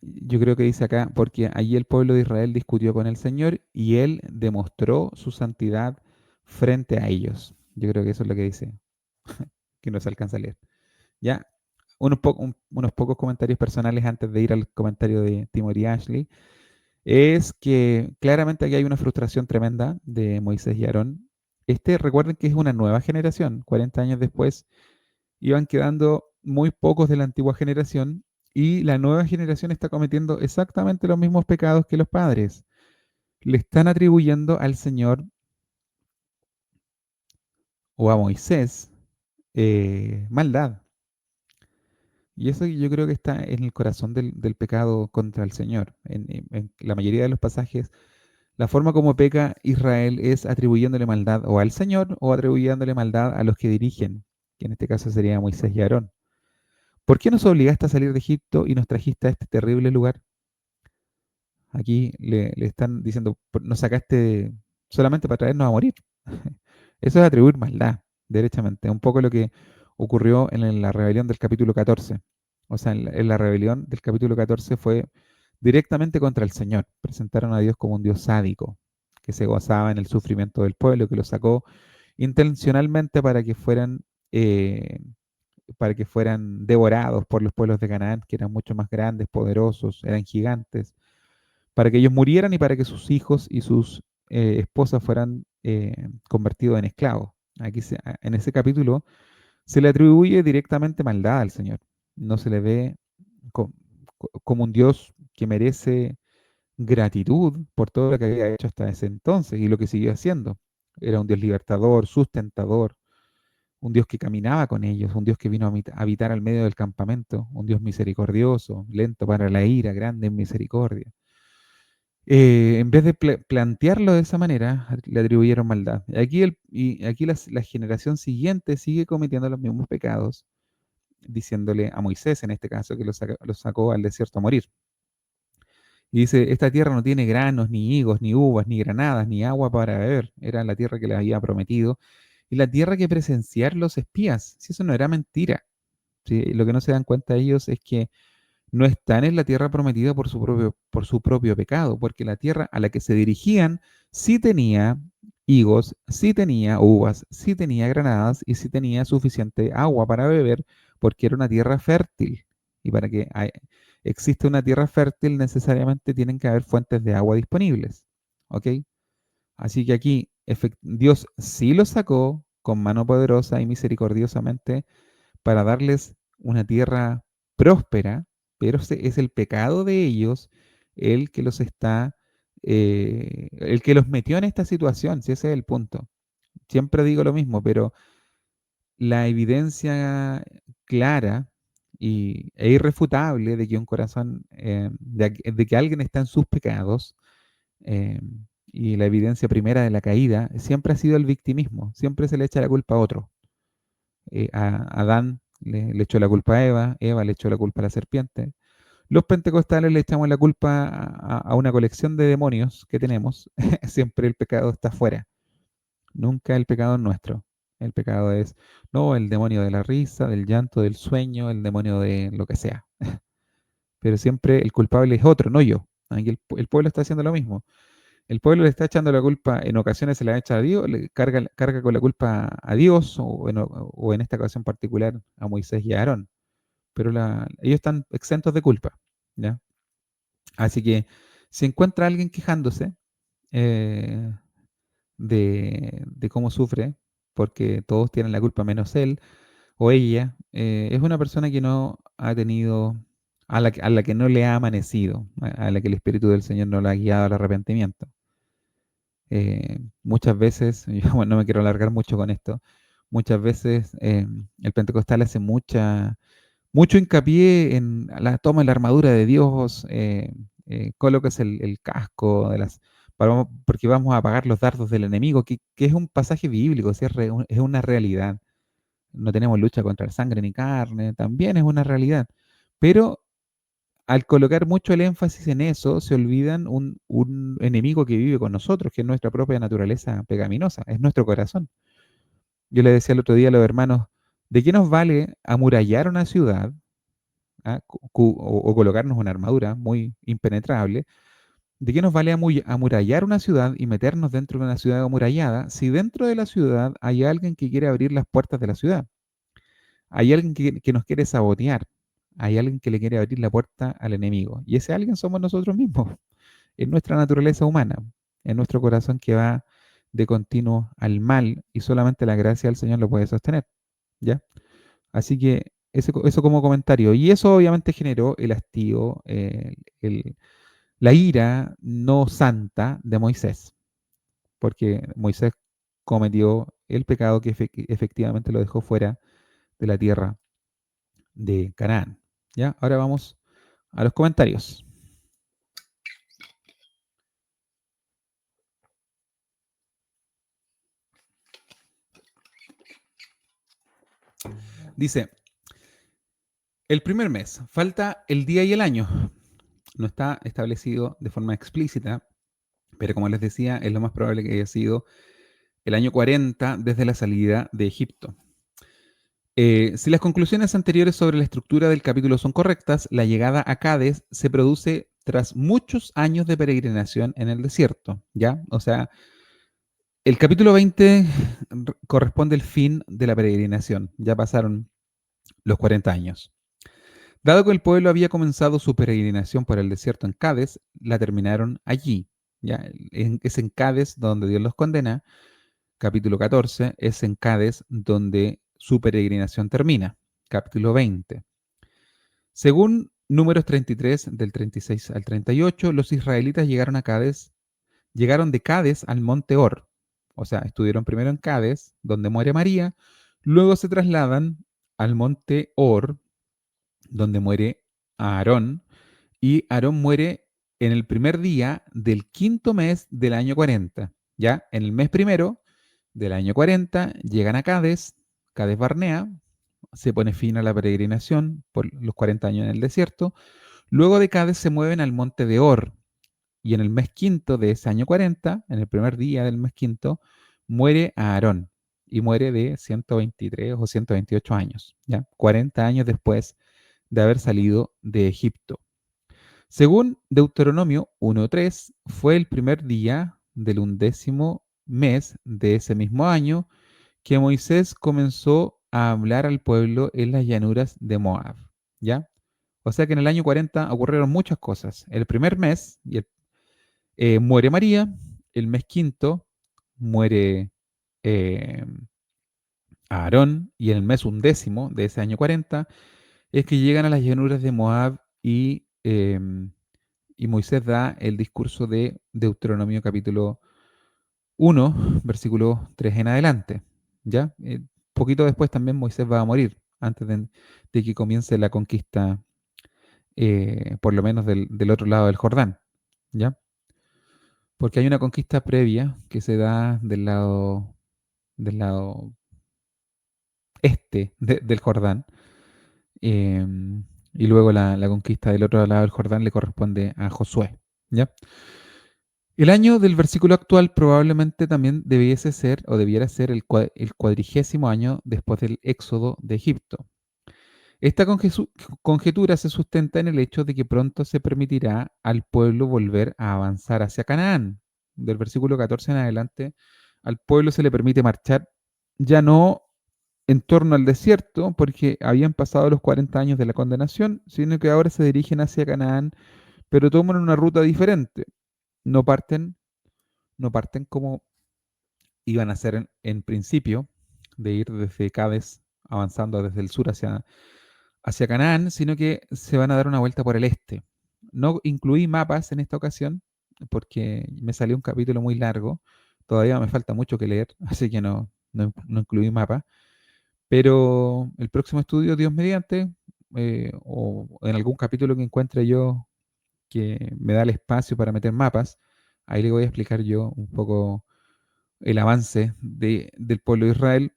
yo creo que dice acá, porque allí el pueblo de Israel discutió con el Señor y él demostró su santidad frente a ellos. Yo creo que eso es lo que dice, que no se alcanza a leer. Ya, unos pocos comentarios personales antes de ir al comentario de Timothy Ashley. Es que claramente aquí hay una frustración tremenda de Moisés y Aarón. Recuerden que es una nueva generación. 40 años después iban quedando muy pocos de la antigua generación y la nueva generación está cometiendo exactamente los mismos pecados que los padres. Le están atribuyendo al Señor o a Moisés maldad. Y eso yo creo que está en el corazón del pecado contra el Señor. En la mayoría de los pasajes, la forma como peca Israel es atribuyéndole maldad o al Señor o atribuyéndole maldad a los que dirigen, que en este caso sería Moisés y Aarón. ¿Por qué nos obligaste a salir de Egipto y nos trajiste a este terrible lugar? Aquí le están diciendo, nos sacaste solamente para traernos a morir". Eso es atribuir maldad, derechamente. Un poco lo que ocurrió en la rebelión del capítulo 14. O sea, en la rebelión del capítulo 14 fue directamente contra el Señor. Presentaron a Dios como un Dios sádico, que se gozaba en el sufrimiento del pueblo, que lo sacó intencionalmente eh, para que fueran devorados por los pueblos de Canaán, que eran mucho más grandes, poderosos, eran gigantes, para que ellos murieran y para que sus hijos y sus esposas fueran convertidos en esclavos. En ese capítulo se le atribuye directamente maldad al Señor. No se le ve co- como un Dios que merece gratitud por todo lo que había hecho hasta ese entonces y lo que siguió haciendo. Era un Dios libertador, sustentador, un Dios que caminaba con ellos, un Dios que vino a habitar al medio del campamento, un Dios misericordioso, lento para la ira, grande en misericordia. En vez de plantearlo de esa manera, le atribuyeron maldad. Y aquí la generación siguiente sigue cometiendo los mismos pecados, diciéndole a Moisés, en este caso, que lo sacó al desierto a morir. Y dice, esta tierra no tiene granos, ni higos, ni uvas, ni granadas, ni agua para beber. Era la tierra que les había prometido. Y la tierra que presenciar los espías. Si eso no era mentira. ¿Sí? Lo que no se dan cuenta ellos es que no están en la tierra prometida por su propio pecado, porque la tierra a la que se dirigían sí tenía higos, sí tenía uvas, sí tenía granadas y sí tenía suficiente agua para beber, porque era una tierra fértil. Y para que exista una tierra fértil, necesariamente tienen que haber fuentes de agua disponibles. ¿Ok? Así que aquí Dios sí los sacó con mano poderosa y misericordiosamente para darles una tierra próspera, pero es el pecado de ellos el que el que los metió en esta situación, si ese es el punto. Siempre digo lo mismo, pero la evidencia clara e irrefutable de que un corazón, de que alguien está en sus pecados, eh, y la evidencia primera de la caída, siempre ha sido el victimismo, siempre se le echa la culpa a otro. A Adán le echó la culpa a Eva, Eva le echó la culpa a la serpiente. Los pentecostales le echamos la culpa a una colección de demonios que tenemos. Siempre el pecado está afuera, nunca el pecado es nuestro. El pecado es, no, el demonio de la risa, del llanto, del sueño, el demonio de lo que sea. Pero siempre el culpable es otro, no yo. Aquí el pueblo está haciendo lo mismo. El pueblo le está echando la culpa, en ocasiones se la echa a Dios, le carga con la culpa a Dios o en esta ocasión particular a Moisés y a Aarón, pero ellos están exentos de culpa, ¿ya? Así que si encuentra a alguien quejándose eh, de cómo sufre, porque todos tienen la culpa menos él o ella, es una persona que no ha tenido, a la que no le ha amanecido, a la que el Espíritu del Señor no la ha guiado al arrepentimiento. Muchas veces, yo bueno, no me quiero alargar mucho con esto, muchas veces el pentecostal hace mucho hincapié en la toma de la armadura de Dios, colocas el casco porque vamos a apagar los dardos del enemigo, que es un pasaje bíblico, sí, es una realidad. No tenemos lucha contra la sangre ni carne, también es una realidad. Pero al colocar mucho el énfasis en eso, se olvidan un enemigo que vive con nosotros, que es nuestra propia naturaleza pecaminosa, es nuestro corazón. Yo le decía el otro día a los hermanos, ¿de qué nos vale amurallar una ciudad? o colocarnos una armadura muy impenetrable. ¿De qué nos vale amurallar una ciudad y meternos dentro de una ciudad amurallada si dentro de la ciudad hay alguien que quiere abrir las puertas de la ciudad? Hay alguien que nos quiere sabotear. Hay alguien que le quiere abrir la puerta al enemigo. Y ese alguien somos nosotros mismos. Es nuestra naturaleza humana. Es nuestro corazón que va de continuo al mal y solamente la gracia del Señor lo puede sostener. ¿Ya? Así que eso como comentario. Y eso obviamente generó el hastío, la ira no santa de Moisés, porque Moisés cometió el pecado que efectivamente lo dejó fuera de la tierra de Canaán. ¿Ya? Ahora vamos a los comentarios. Dice, el primer mes, falta el día y el año. No está establecido de forma explícita, pero como les decía, es lo más probable que haya sido el año 40 desde la salida de Egipto. Si las conclusiones anteriores sobre la estructura del capítulo son correctas, la llegada a Cádiz se produce tras muchos años de peregrinación en el desierto, ¿ya? O sea, el capítulo 20 corresponde al fin de la peregrinación, ya pasaron los 40 años. Dado que el pueblo había comenzado su peregrinación por el desierto en Cádiz, la terminaron allí, ¿ya? Es en Cádiz donde Dios los condena, capítulo 14, es en Cádiz donde su peregrinación termina, capítulo 20. Según Números 33, del 36 al 38, los israelitas llegaron de Cádiz al monte Or. O sea, estuvieron primero en Cádiz, donde muere María, luego se trasladan al monte Or, donde muere Aarón, y Aarón muere en el primer día del quinto mes del año 40. Ya, en el mes primero del año 40 llegan a Cádiz, Cádiz Barnea, se pone fin a la peregrinación por los 40 años en el desierto. Luego de Cádiz se mueven al monte de Or, y en el mes quinto de ese año 40, en el primer día del mes quinto, muere Aarón y muere de 123 o 128 años, ¿ya? 40 años después de haber salido de Egipto. Según Deuteronomio 1.3, fue el primer día del 11º mes de ese mismo año que Moisés comenzó a hablar al pueblo en las llanuras de Moab, ¿ya? O sea que en el año 40 ocurrieron muchas cosas. El primer mes muere María, el mes quinto muere eh, Aarón y en el mes 11º de ese año 40 es que llegan a las llanuras de Moab y Moisés da el discurso de Deuteronomio capítulo 1, versículo 3 en adelante. ¿Ya? Poquito después también Moisés va a morir, antes de que comience la conquista, por lo menos del otro lado del Jordán. ¿Ya? Porque hay una conquista previa que se da del lado este del Jordán, y luego la conquista del otro lado del Jordán le corresponde a Josué. ¿Ya? El año del versículo actual probablemente también debiese ser o debiera ser el 40º año después del éxodo de Egipto. Esta conjetura se sustenta en el hecho de que pronto se permitirá al pueblo volver a avanzar hacia Canaán. Del versículo 14 en adelante, al pueblo se le permite marchar ya no en torno al desierto, porque habían pasado los 40 años de la condenación, sino que ahora se dirigen hacia Canaán, pero toman una ruta diferente. No parten, no parten como iban a hacer en principio, de ir desde Cádiz avanzando desde el sur hacia Canaán, sino que se van a dar una vuelta por el este. No incluí mapas en esta ocasión porque me salió un capítulo muy largo. Todavía me falta mucho que leer, así que no incluí mapa. Pero el próximo estudio, Dios mediante, o en algún capítulo que encuentre yo que me da el espacio para meter mapas, ahí le voy a explicar yo un poco el avance del pueblo de Israel,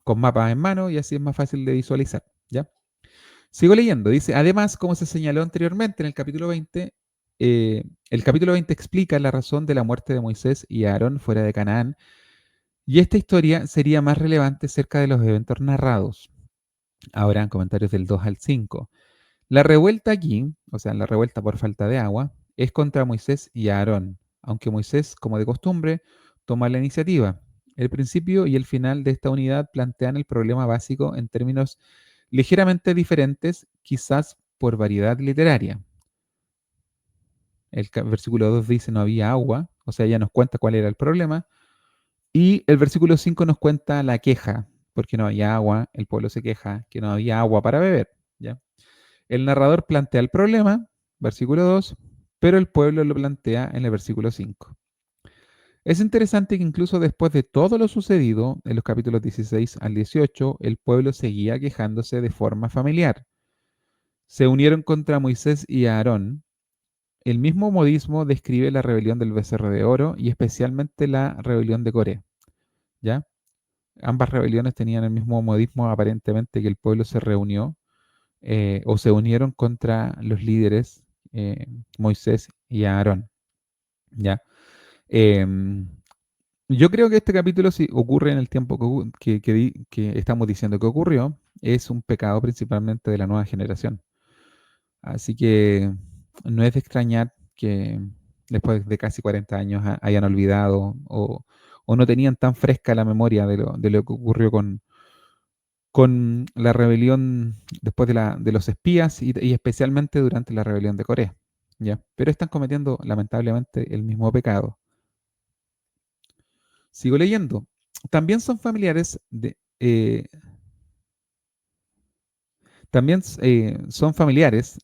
con mapas en mano, y así es más fácil de visualizar. ¿Ya? Sigo leyendo. Dice, además, como se señaló anteriormente en el capítulo 20 explica la razón de la muerte de Moisés y Aarón fuera de Canaán, y esta historia sería más relevante cerca de los eventos narrados. Ahora en comentarios del 2 al 5. La revuelta aquí, o sea, la revuelta por falta de agua, es contra Moisés y Aarón, aunque Moisés, como de costumbre, toma la iniciativa. El principio y el final de esta unidad plantean el problema básico en términos ligeramente diferentes, quizás por variedad literaria. Versículo 2 dice no había agua, o sea, ya nos cuenta cuál era el problema, y el versículo 5 nos cuenta la queja, porque no había agua, el pueblo se queja que no había agua para beber, ¿ya? El narrador plantea el problema, versículo 2, pero el pueblo lo plantea en el versículo 5. Es interesante que incluso después de todo lo sucedido en los capítulos 16 al 18, el pueblo seguía quejándose de forma familiar. Se unieron contra Moisés y Aarón. El mismo modismo describe la rebelión del becerro de oro y especialmente la rebelión de Coré, ¿ya? Ambas rebeliones tenían el mismo modismo, aparentemente, que el pueblo se reunió o se unieron contra los líderes Moisés y Aarón, ¿ya? Em, yo creo que este capítulo, si ocurre en el tiempo que estamos diciendo que ocurrió, es un pecado principalmente de la nueva generación. Así que no es de extrañar que después de casi 40 años hayan olvidado o no tenían tan fresca la memoria de lo que ocurrió con la rebelión después de los espías y especialmente durante la rebelión de Corea, ¿ya? Pero están cometiendo lamentablemente el mismo pecado. Sigo leyendo. También son familiares de, también son familiares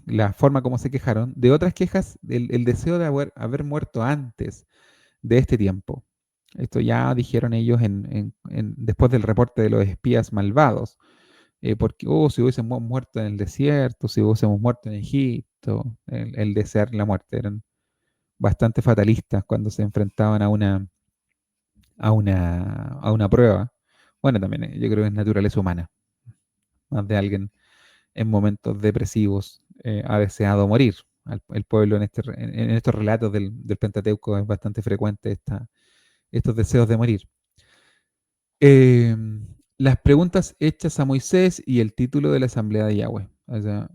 la forma como se quejaron de otras quejas, el deseo de haber muerto antes de este tiempo. Esto ya dijeron ellos después del reporte de los espías malvados. Porque, oh, si hubiésemos muerto en el desierto, si hubiésemos muerto en Egipto, el desear la muerte. Eran bastante fatalistas cuando se enfrentaban a una prueba. Bueno, también yo creo que es naturaleza humana. Más de alguien en momentos depresivos ha deseado morir. El pueblo en estos relatos del Pentateuco es bastante frecuente estos deseos de morir. Eh, las preguntas hechas a Moisés y el título de la asamblea de Yahweh. O sea,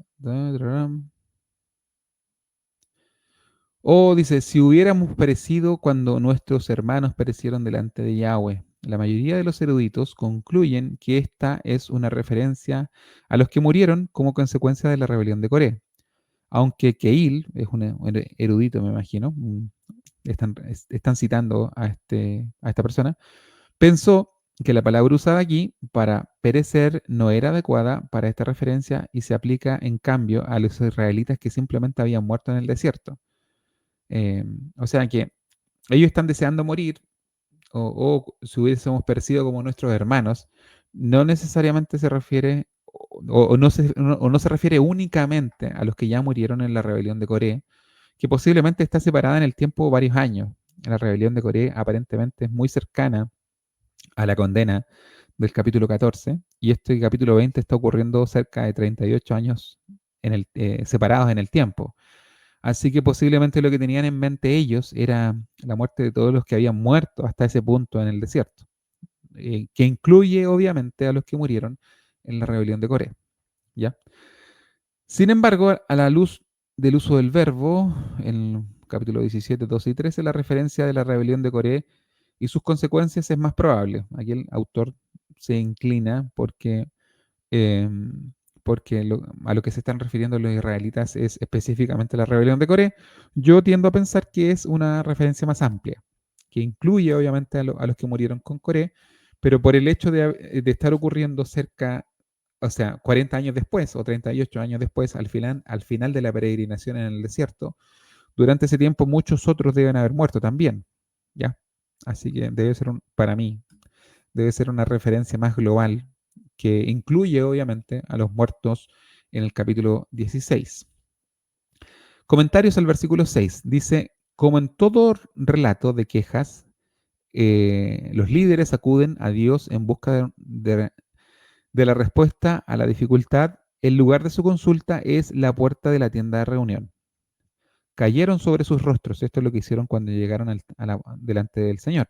dice, si hubiéramos perecido cuando nuestros hermanos perecieron delante de Yahweh. La mayoría de los eruditos concluyen que esta es una referencia a los que murieron como consecuencia de la rebelión de Coré. Aunque Keil es un erudito, me imagino, están citando a esta persona, pensó que la palabra usada aquí para perecer no era adecuada para esta referencia y se aplica en cambio a los israelitas que simplemente habían muerto en el desierto. O sea que ellos están deseando morir o si hubiésemos perecido como nuestros hermanos, no necesariamente se refiere o no se refiere únicamente a los que ya murieron en la rebelión de Corea, que posiblemente está separada en el tiempo varios años. La rebelión de Corea aparentemente es muy cercana a la condena del capítulo 14 y este capítulo 20 está ocurriendo cerca de 38 años separados en el tiempo. Así que posiblemente lo que tenían en mente ellos era la muerte de todos los que habían muerto hasta ese punto en el desierto, que incluye obviamente a los que murieron en la rebelión de Corea, ¿ya? Sin embargo, a la luz del uso del verbo, en capítulo 17, 12 y 13, la referencia de la rebelión de Corea y sus consecuencias es más probable. Aquí el autor se inclina eh, porque a lo que se están refiriendo los israelitas es específicamente la rebelión de Corea. Yo tiendo a pensar que es una referencia más amplia, que incluye obviamente a los que murieron con Corea, pero por el hecho de estar ocurriendo cerca, o sea, 40 años después o 38 años después, al final de la peregrinación en el desierto, durante ese tiempo muchos otros deben haber muerto también, ¿ya? Así que para mí, debe ser una referencia más global que incluye obviamente a los muertos en el capítulo 16. Comentarios al versículo 6. Dice, como en todo relato de quejas, los líderes acuden a Dios en busca de la respuesta a la dificultad. El lugar de su consulta es la puerta de la tienda de reunión. Cayeron sobre sus rostros. Esto es lo que hicieron cuando llegaron delante del Señor.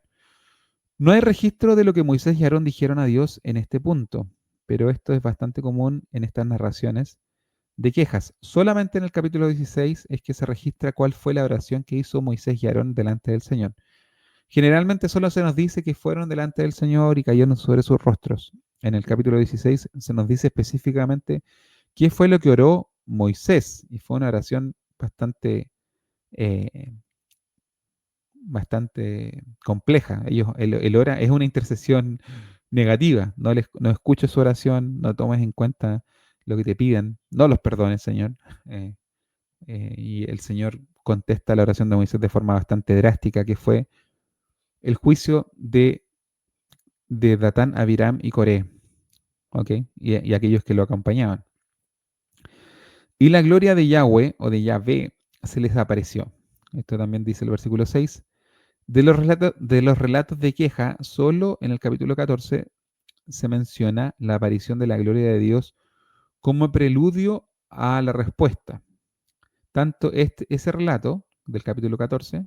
No hay registro de lo que Moisés y Aarón dijeron a Dios en este punto, pero esto es bastante común en estas narraciones de quejas. Solamente en el capítulo 16 es que se registra cuál fue la oración que hizo Moisés y Aarón delante del Señor. Generalmente solo se nos dice que fueron delante del Señor y cayeron sobre sus rostros. En el capítulo 16 se nos dice específicamente qué fue lo que oró Moisés, y fue una oración eh, bastante compleja. El ora es una intercesión negativa. No escuches su oración, no tomes en cuenta lo que te piden, no los perdones, Señor. Eh, y el Señor contesta la oración de Moisés de forma bastante drástica, que fue el juicio de Datán, Abiram y Coré, ¿ok? Y aquellos que lo acompañaban. Y la gloria de Yahweh o de Yahvé se les apareció. Esto también dice el versículo 6. De los relatos de queja, solo en el capítulo 14 se menciona la aparición de la gloria de Dios como preludio a la respuesta. Tanto ese relato del capítulo 14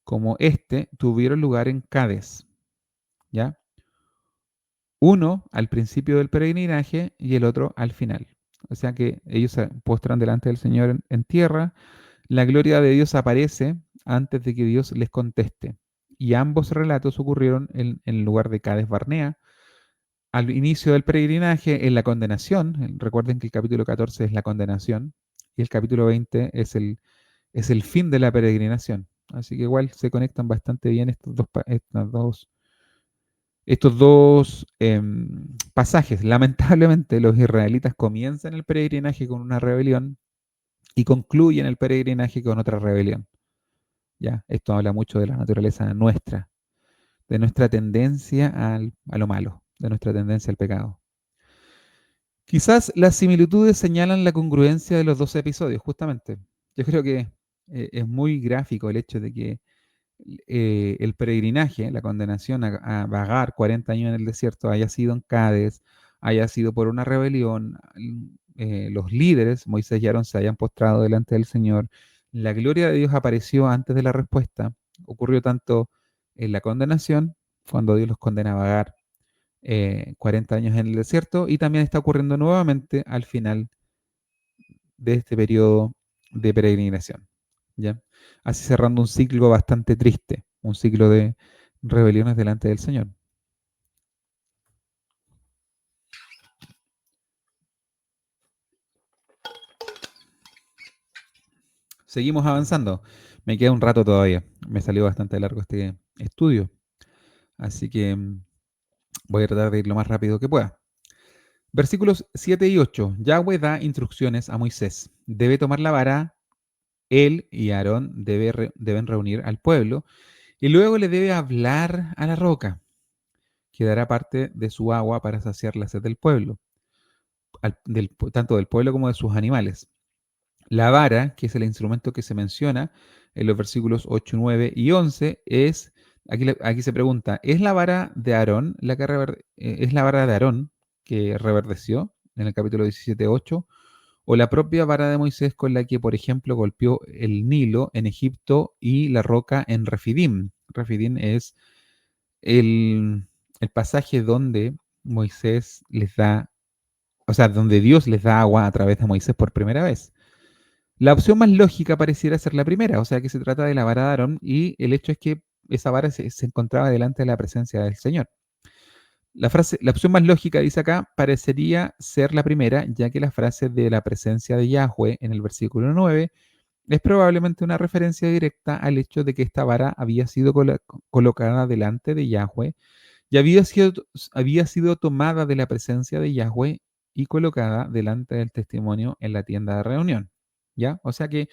como este tuvieron lugar en Cades, ¿ya? Uno al principio del peregrinaje y el otro al final. O sea que ellos se postran delante del Señor en tierra, la gloria de Dios aparece antes de que Dios les conteste. Y ambos relatos ocurrieron en el lugar de Cades Barnea, al inicio del peregrinaje, en la condenación. Recuerden que el capítulo 14 es la condenación y el capítulo 20 es el fin de la peregrinación. Así que igual se conectan bastante bien estos dos pasajes. Lamentablemente los israelitas comienzan el peregrinaje con una rebelión y concluyen el peregrinaje con otra rebelión. Ya, esto habla mucho de la naturaleza nuestra, de nuestra tendencia a lo malo, de nuestra tendencia al pecado. Quizás las similitudes señalan la congruencia de los dos episodios, justamente. Yo creo que es muy gráfico el hecho de que el peregrinaje, la condenación a vagar 40 años en el desierto, haya sido en Cádiz, haya sido por una rebelión, los líderes, Moisés y Aarón, se hayan postrado delante del Señor, la gloria de Dios apareció antes de la respuesta, ocurrió tanto en la condenación, cuando Dios los condena a vagar 40 años en el desierto, y también está ocurriendo nuevamente al final de este periodo de peregrinación. ¿Ya? Así cerrando un ciclo bastante triste, un ciclo de rebeliones delante del Señor. Seguimos avanzando. Me queda un rato todavía. Me salió bastante largo este estudio. Así que voy a tratar de ir lo más rápido que pueda. Versículos 7 y 8. Yahweh da instrucciones a Moisés. Debe tomar la vara, él y Aarón deben reunir al pueblo y luego le debe hablar a la roca, que dará parte de su agua para saciar la sed del pueblo, tanto del pueblo como de sus animales. La vara, que es el instrumento que se menciona en los versículos 8, 9 y 11, aquí se pregunta, ¿es la vara de Aarón es la vara de Aarón que reverdeció en el capítulo 17, 8, o la propia vara de Moisés con la que, por ejemplo, golpeó el Nilo en Egipto y la roca en Refidim? Refidim es el pasaje donde Moisés les da, o sea, donde Dios les da agua a través de Moisés por primera vez. La opción más lógica pareciera ser la primera, o sea, que se trata de la vara de Aarón, y el hecho es que esa vara se encontraba delante de la presencia del Señor. La opción más lógica, dice acá, parecería ser la primera, ya que la frase de la presencia de Yahweh en el versículo 9 es probablemente una referencia directa al hecho de que esta vara había sido colocada delante de Yahweh y había sido tomada de la presencia de Yahweh y colocada delante del testimonio en la tienda de reunión. ¿Ya? O sea que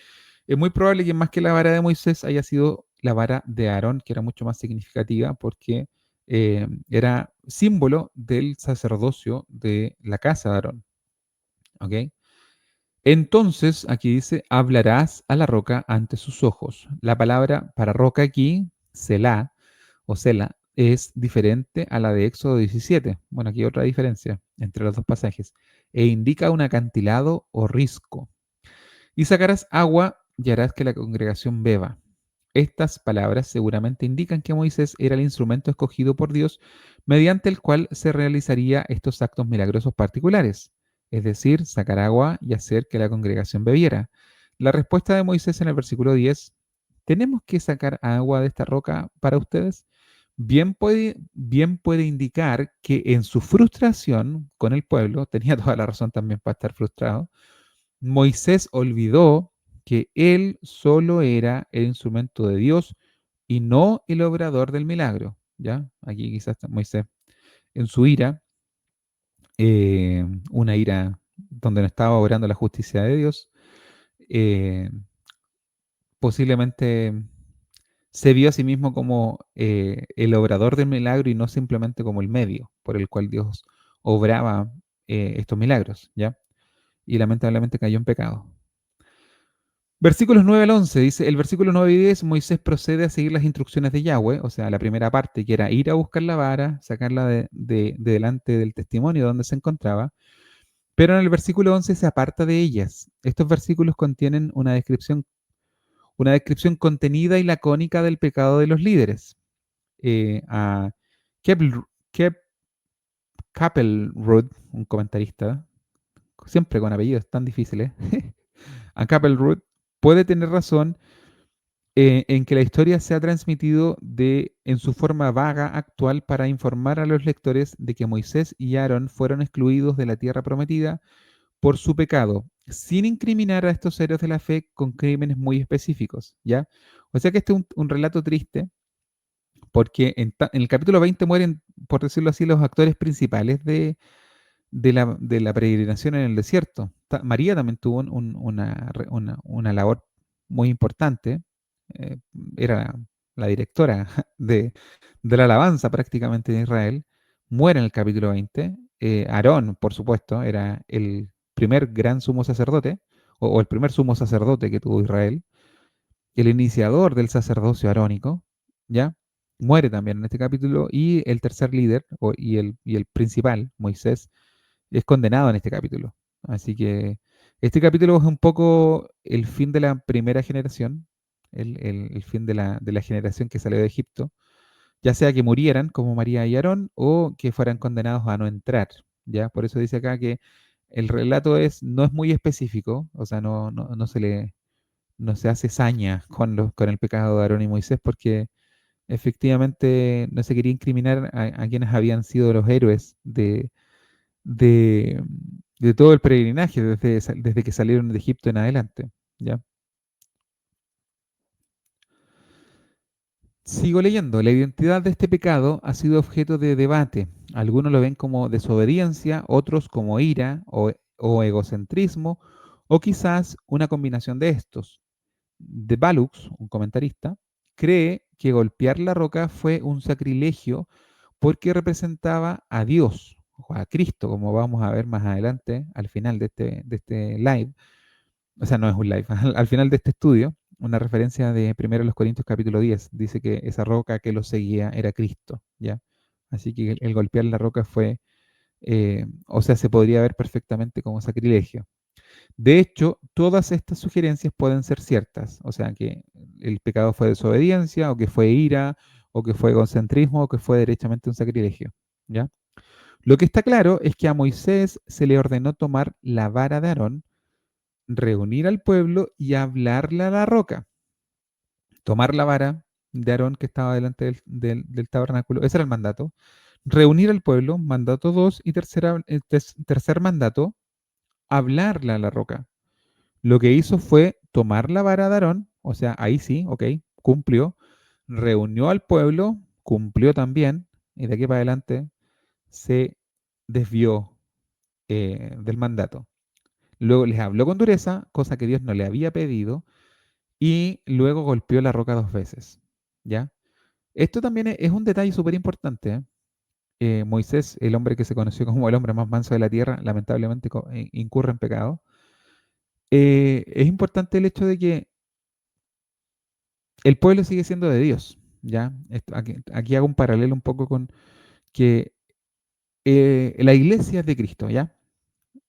es muy probable que más que la vara de Moisés haya sido la vara de Aarón, que era mucho más significativa porque era símbolo del sacerdocio de la casa de Aarón. ¿Ok? Entonces, aquí dice, hablarás a la roca ante sus ojos. La palabra para roca aquí, Selah o Sela, es diferente a la de Éxodo 17. Bueno, aquí hay otra diferencia entre los dos pasajes. E indica un acantilado o risco. Y sacarás agua y harás que la congregación beba. Estas palabras seguramente indican que Moisés era el instrumento escogido por Dios mediante el cual se realizaría estos actos milagrosos particulares. es decir, sacar agua y hacer que la congregación bebiera. La respuesta de Moisés en el versículo 10, ¿tenemos que sacar agua de esta roca para ustedes? Bien puede indicar que en su frustración con el pueblo, tenía toda la razón también para estar frustrado, Moisés olvidó que él solo era el instrumento de Dios y no el obrador del milagro. ¿Ya? Aquí quizás Moisés en su ira, una ira donde no estaba obrando la justicia de Dios, eh, posiblemente se vio a sí mismo como el obrador del milagro y no simplemente como el medio por el cual Dios obraba estos milagros, ¿ya? Y lamentablemente cayó en pecado. Versículos 9 al 11 dice, el versículo 9 y 10, Moisés procede a seguir las instrucciones de Yahweh, o sea, la primera parte, que era ir a buscar la vara, sacarla de delante del testimonio donde se encontraba, pero en el versículo 11 se aparta de ellas. Estos versículos contienen una descripción contenida y lacónica del pecado de los líderes. A Kepl- Kep Kappelrud, un comentarista, siempre con apellidos tan difíciles, a Kappelrud puede tener razón en que la historia se ha transmitido en su forma vaga actual para informar a los lectores de que Moisés y Aarón fueron excluidos de la tierra prometida por su pecado, sin incriminar a estos héroes de la fe con crímenes muy específicos, ¿ya? O sea que este es un relato triste, porque en el capítulo 20 mueren, por decirlo así, los actores principales de la peregrinación en el desierto. María también tuvo una labor muy importante. eh, Era la directora de la alabanza prácticamente de Israel. Muere en el capítulo 20. Aarón, por supuesto, era el primer gran sumo sacerdote, o el primer sumo sacerdote que tuvo Israel, el iniciador del sacerdocio arónico, ¿ya? Muere también en este capítulo, y el tercer líder, y el principal, Moisés, es condenado en este capítulo. Así que este capítulo es un poco el fin de la primera generación, el fin de la generación que salió de Egipto, ya sea que murieran como María y Aarón o que fueran condenados a no entrar. ¿Ya? Por eso dice acá que el relato no es muy específico, o sea, no se hace saña con el pecado de Aarón y Moisés, porque efectivamente no se quería incriminar a quienes habían sido los héroes de, de todo el peregrinaje desde que salieron de Egipto en adelante. ¿Ya? Sigo leyendo. La identidad de este pecado ha sido objeto de debate. Algunos lo ven como desobediencia, otros como ira o egocentrismo, o quizás una combinación de estos. De Balux, un comentarista, cree que golpear la roca fue un sacrilegio porque representaba a Dios o a Cristo, como vamos a ver más adelante al final de este live. O sea, no es un live, al final de este estudio, una referencia de 1 Corintios capítulo 10, dice que esa roca que lo seguía era Cristo, ¿ya? Así que el golpear la roca fue, o sea, se podría ver perfectamente como sacrilegio. De hecho, todas estas sugerencias pueden ser ciertas, o sea, que el pecado fue desobediencia, o que fue ira, o que fue egocentrismo, o que fue derechamente un sacrilegio, ¿ya? Lo que está claro es que a Moisés se le ordenó tomar la vara de Aarón, reunir al pueblo y hablarle a la roca. Tomar la vara de Aarón que estaba delante del tabernáculo, ese era el mandato. Reunir al pueblo, mandato 2, y tercer mandato, hablarle a la roca. Lo que hizo fue tomar la vara de Aarón, o sea, ahí sí, ok, cumplió, reunió al pueblo, cumplió también, y de aquí para adelante se desvió del mandato. Luego les habló con dureza, cosa que Dios no le había pedido, y luego golpeó la roca 2 veces. ¿Ya? Esto también es un detalle súper importante. Moisés, el hombre que se conoció como el hombre más manso de la tierra, lamentablemente incurre en pecado. Es importante el hecho de que el pueblo sigue siendo de Dios. ¿Ya? Aquí hago un paralelo un poco con que la iglesia es de Cristo, ¿ya?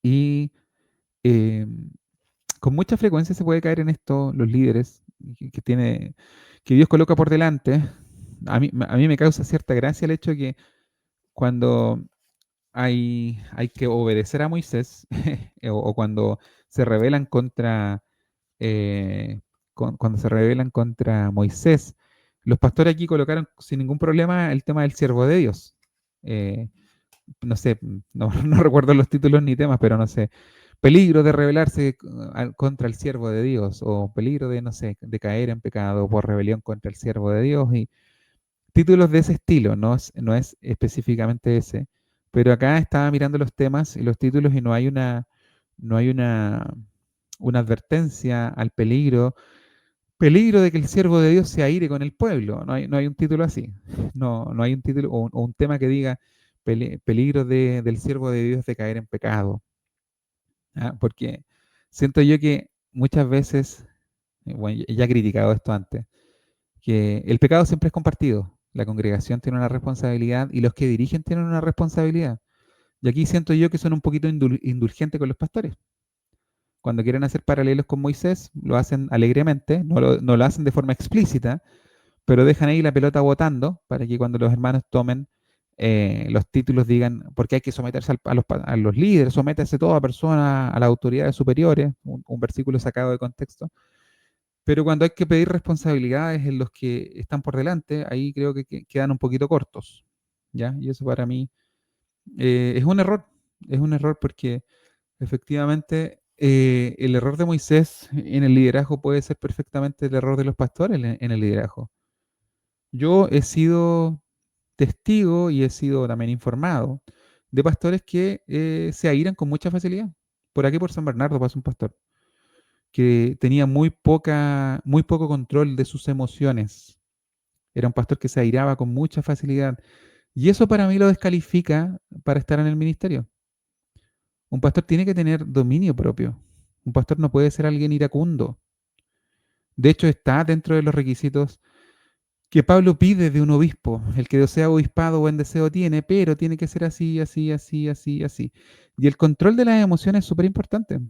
Y eh, con mucha frecuencia se puede caer en esto los líderes que Dios coloca por delante. A mí me causa cierta gracia el hecho de que cuando hay que obedecer a Moisés, o cuando se rebelan contra, eh, cuando se rebelan contra Moisés, los pastores aquí colocaron sin ningún problema el tema del siervo de Dios. Eh, no sé, no recuerdo los títulos ni temas, pero no sé, peligro de rebelarse contra el siervo de Dios, o peligro de, no sé, de caer en pecado por rebelión contra el siervo de Dios, y títulos de ese estilo, no es específicamente ese, pero acá estaba mirando los temas y los títulos y no hay una advertencia al peligro de que el siervo de Dios se aire con el pueblo, no hay un título así, no hay un título o un tema que diga peligro del siervo de Dios de caer en pecado, ¿ah? Porque siento yo que muchas veces, bueno, ya he criticado esto antes, que el pecado siempre es compartido. La congregación tiene una responsabilidad y los que dirigen tienen una responsabilidad. Y aquí siento yo que son un poquito indulgentes con los pastores. Cuando quieren hacer paralelos con Moisés, lo hacen alegremente, no lo hacen de forma explícita, pero dejan ahí la pelota botando para que cuando los hermanos tomen los títulos digan, porque hay que someterse a los líderes, sométese toda persona a las autoridades superiores, un versículo sacado de contexto. Pero cuando hay que pedir responsabilidades en los que están por delante, ahí creo que quedan un poquito cortos, ¿ya? Y eso para mí es un error porque efectivamente el error de Moisés en el liderazgo puede ser perfectamente el error de los pastores en el liderazgo. Yo he sido testigo y he sido también informado de pastores que se airan con mucha facilidad. Por aquí, por San Bernardo, pasa un pastor que tenía muy poco control de sus emociones. Era un pastor que se airaba con mucha facilidad. Y eso para mí lo descalifica para estar en el ministerio. Un pastor tiene que tener dominio propio. Un pastor no puede ser alguien iracundo. De hecho, está dentro de los requisitos que Pablo pide de un obispo. El que desea obispado buen deseo tiene, pero tiene que ser así, así, así, así, así. Y el control de las emociones es súper importante.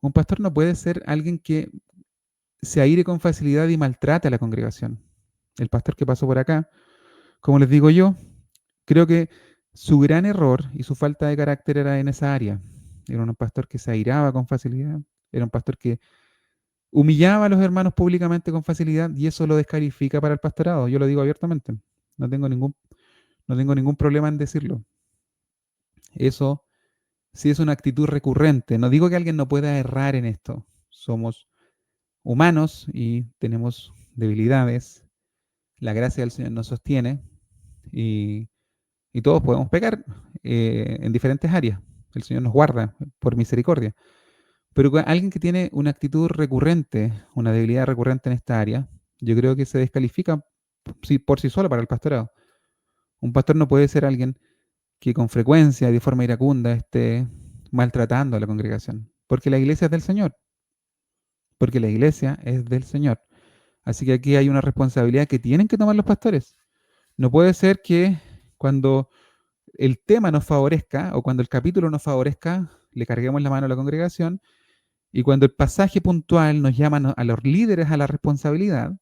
Un pastor no puede ser alguien que se aire con facilidad y maltrate a la congregación. El pastor que pasó por acá, como les digo yo, creo que su gran error y su falta de carácter era en esa área. Era un pastor que se airaba con facilidad, era un pastor que humillaba a los hermanos públicamente con facilidad y eso lo descalifica para el pastorado. Yo lo digo abiertamente. No tengo ningún, no tengo ningún problema en decirlo. Eso sí es una actitud recurrente. No digo que alguien no pueda errar en esto. Somos humanos y tenemos debilidades. La gracia del Señor nos sostiene y, y todos podemos pecar en diferentes áreas. El Señor nos guarda por misericordia. Pero alguien que tiene una actitud recurrente, una debilidad recurrente en esta área, yo creo que se descalifica por sí solo para el pastorado. Un pastor no puede ser alguien que con frecuencia y de forma iracunda esté maltratando a la congregación, porque la iglesia es del Señor, porque la iglesia es del Señor. Así que aquí hay una responsabilidad que tienen que tomar los pastores. No puede ser que cuando el tema nos favorezca o cuando el capítulo nos favorezca, le carguemos la mano a la congregación y cuando el pasaje puntual nos llama a los líderes a la responsabilidad,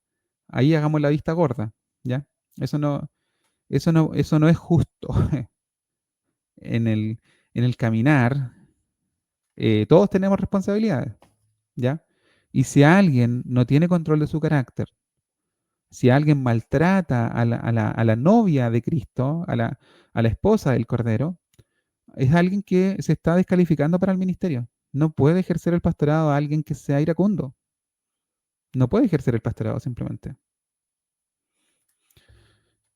ahí hagamos la vista gorda, ¿ya? Eso no, eso no es justo. En el caminar, todos tenemos responsabilidades, ¿ya? Y si alguien no tiene control de su carácter, si alguien maltrata a la novia de Cristo, a la esposa del Cordero, es alguien que se está descalificando para el ministerio. No puede ejercer el pastorado a alguien que sea iracundo. No puede ejercer el pastorado simplemente.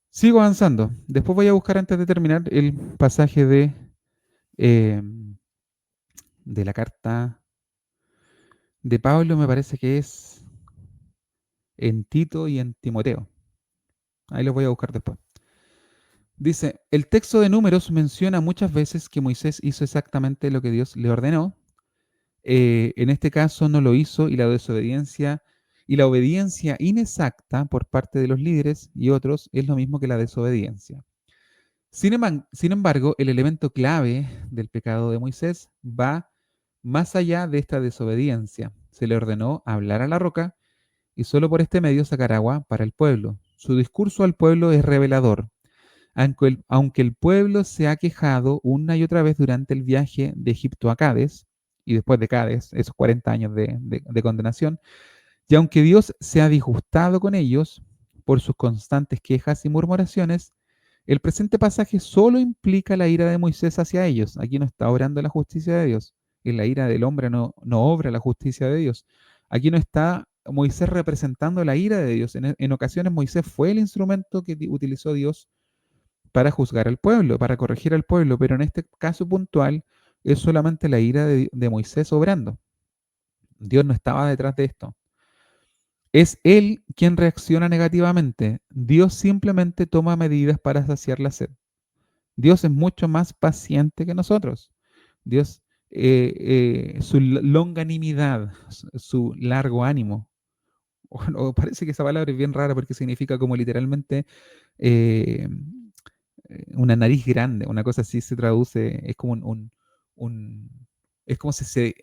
Sigo avanzando. Después voy a buscar antes de terminar el pasaje eh, de la carta de Pablo, me parece que es en Tito y en Timoteo. Ahí los voy a buscar después. Dice, el texto de Números menciona muchas veces que Moisés hizo exactamente lo que Dios le ordenó. En este caso no lo hizo y la obediencia inexacta por parte de los líderes y otros es lo mismo que la desobediencia. Sin embargo, el elemento clave del pecado de Moisés va más allá de esta desobediencia. Se le ordenó hablar a la roca y solo por este medio sacar agua para el pueblo. Su discurso al pueblo es revelador. aunque el pueblo se ha quejado una y otra vez durante el viaje de Egipto a Cades, y después de Cades, esos 40 años de condenación, y aunque Dios se ha disgustado con ellos por sus constantes quejas y murmuraciones, el presente pasaje solo implica la ira de Moisés hacia ellos. Aquí no está obrando la justicia de Dios. En la ira del hombre no obra la justicia de Dios. Aquí no está Moisés representando la ira de Dios. En ocasiones Moisés fue el instrumento que utilizó Dios para juzgar al pueblo, para corregir al pueblo, pero en este caso puntual es solamente la ira de Moisés obrando. Dios no estaba detrás de esto. Es él quien reacciona negativamente. Dios simplemente toma medidas para saciar la sed. Dios es mucho más paciente que nosotros. Dios, su longanimidad, su largo ánimo, o parece que esa palabra es bien rara porque significa como literalmente eh, una nariz grande, una cosa así se traduce, es como es como si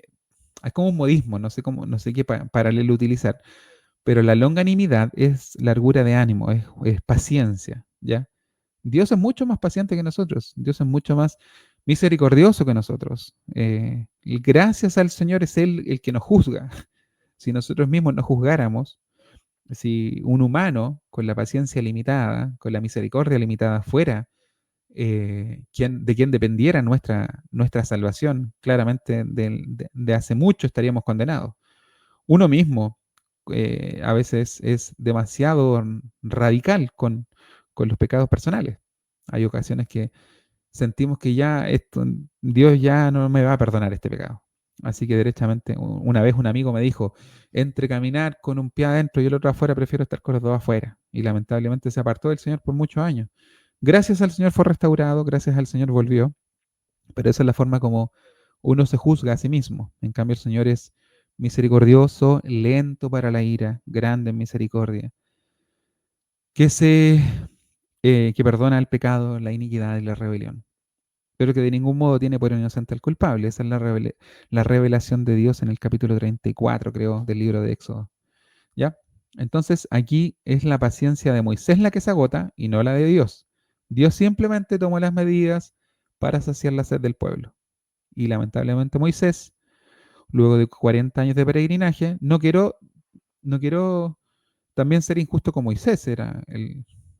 es como un modismo, no sé qué paralelo utilizar, pero la longanimidad es largura de ánimo, es paciencia, ¿ya? Dios es mucho más paciente que nosotros, Dios es mucho más misericordioso que nosotros. Y gracias al Señor es Él el que nos juzga. Si nosotros mismos nos juzgáramos, si un humano con la paciencia limitada, con la misericordia limitada fuera de quien dependiera nuestra salvación, claramente de hace mucho estaríamos condenados. Uno mismo a veces es demasiado radical con los pecados personales. Hay ocasiones que sentimos que ya Dios ya no me va a perdonar este pecado. Así que derechamente, una vez un amigo me dijo, entre caminar con un pie adentro y el otro afuera, prefiero estar con los dos afuera. Y lamentablemente se apartó del Señor por muchos años. Gracias al Señor fue restaurado, gracias al Señor volvió, pero esa es la forma como uno se juzga a sí mismo. En cambio, el Señor es misericordioso, lento para la ira, grande en misericordia, que que perdona el pecado, la iniquidad y la rebelión, pero que de ningún modo tiene por inocente al culpable. Esa es la revelación de Dios en el capítulo 34, creo, del libro de Éxodo. ¿Ya? Entonces, aquí es la paciencia de Moisés la que se agota y no la de Dios. Dios simplemente tomó las medidas para saciar la sed del pueblo. Y lamentablemente Moisés, luego de 40 años de peregrinaje, no quiero también ser injusto con Moisés,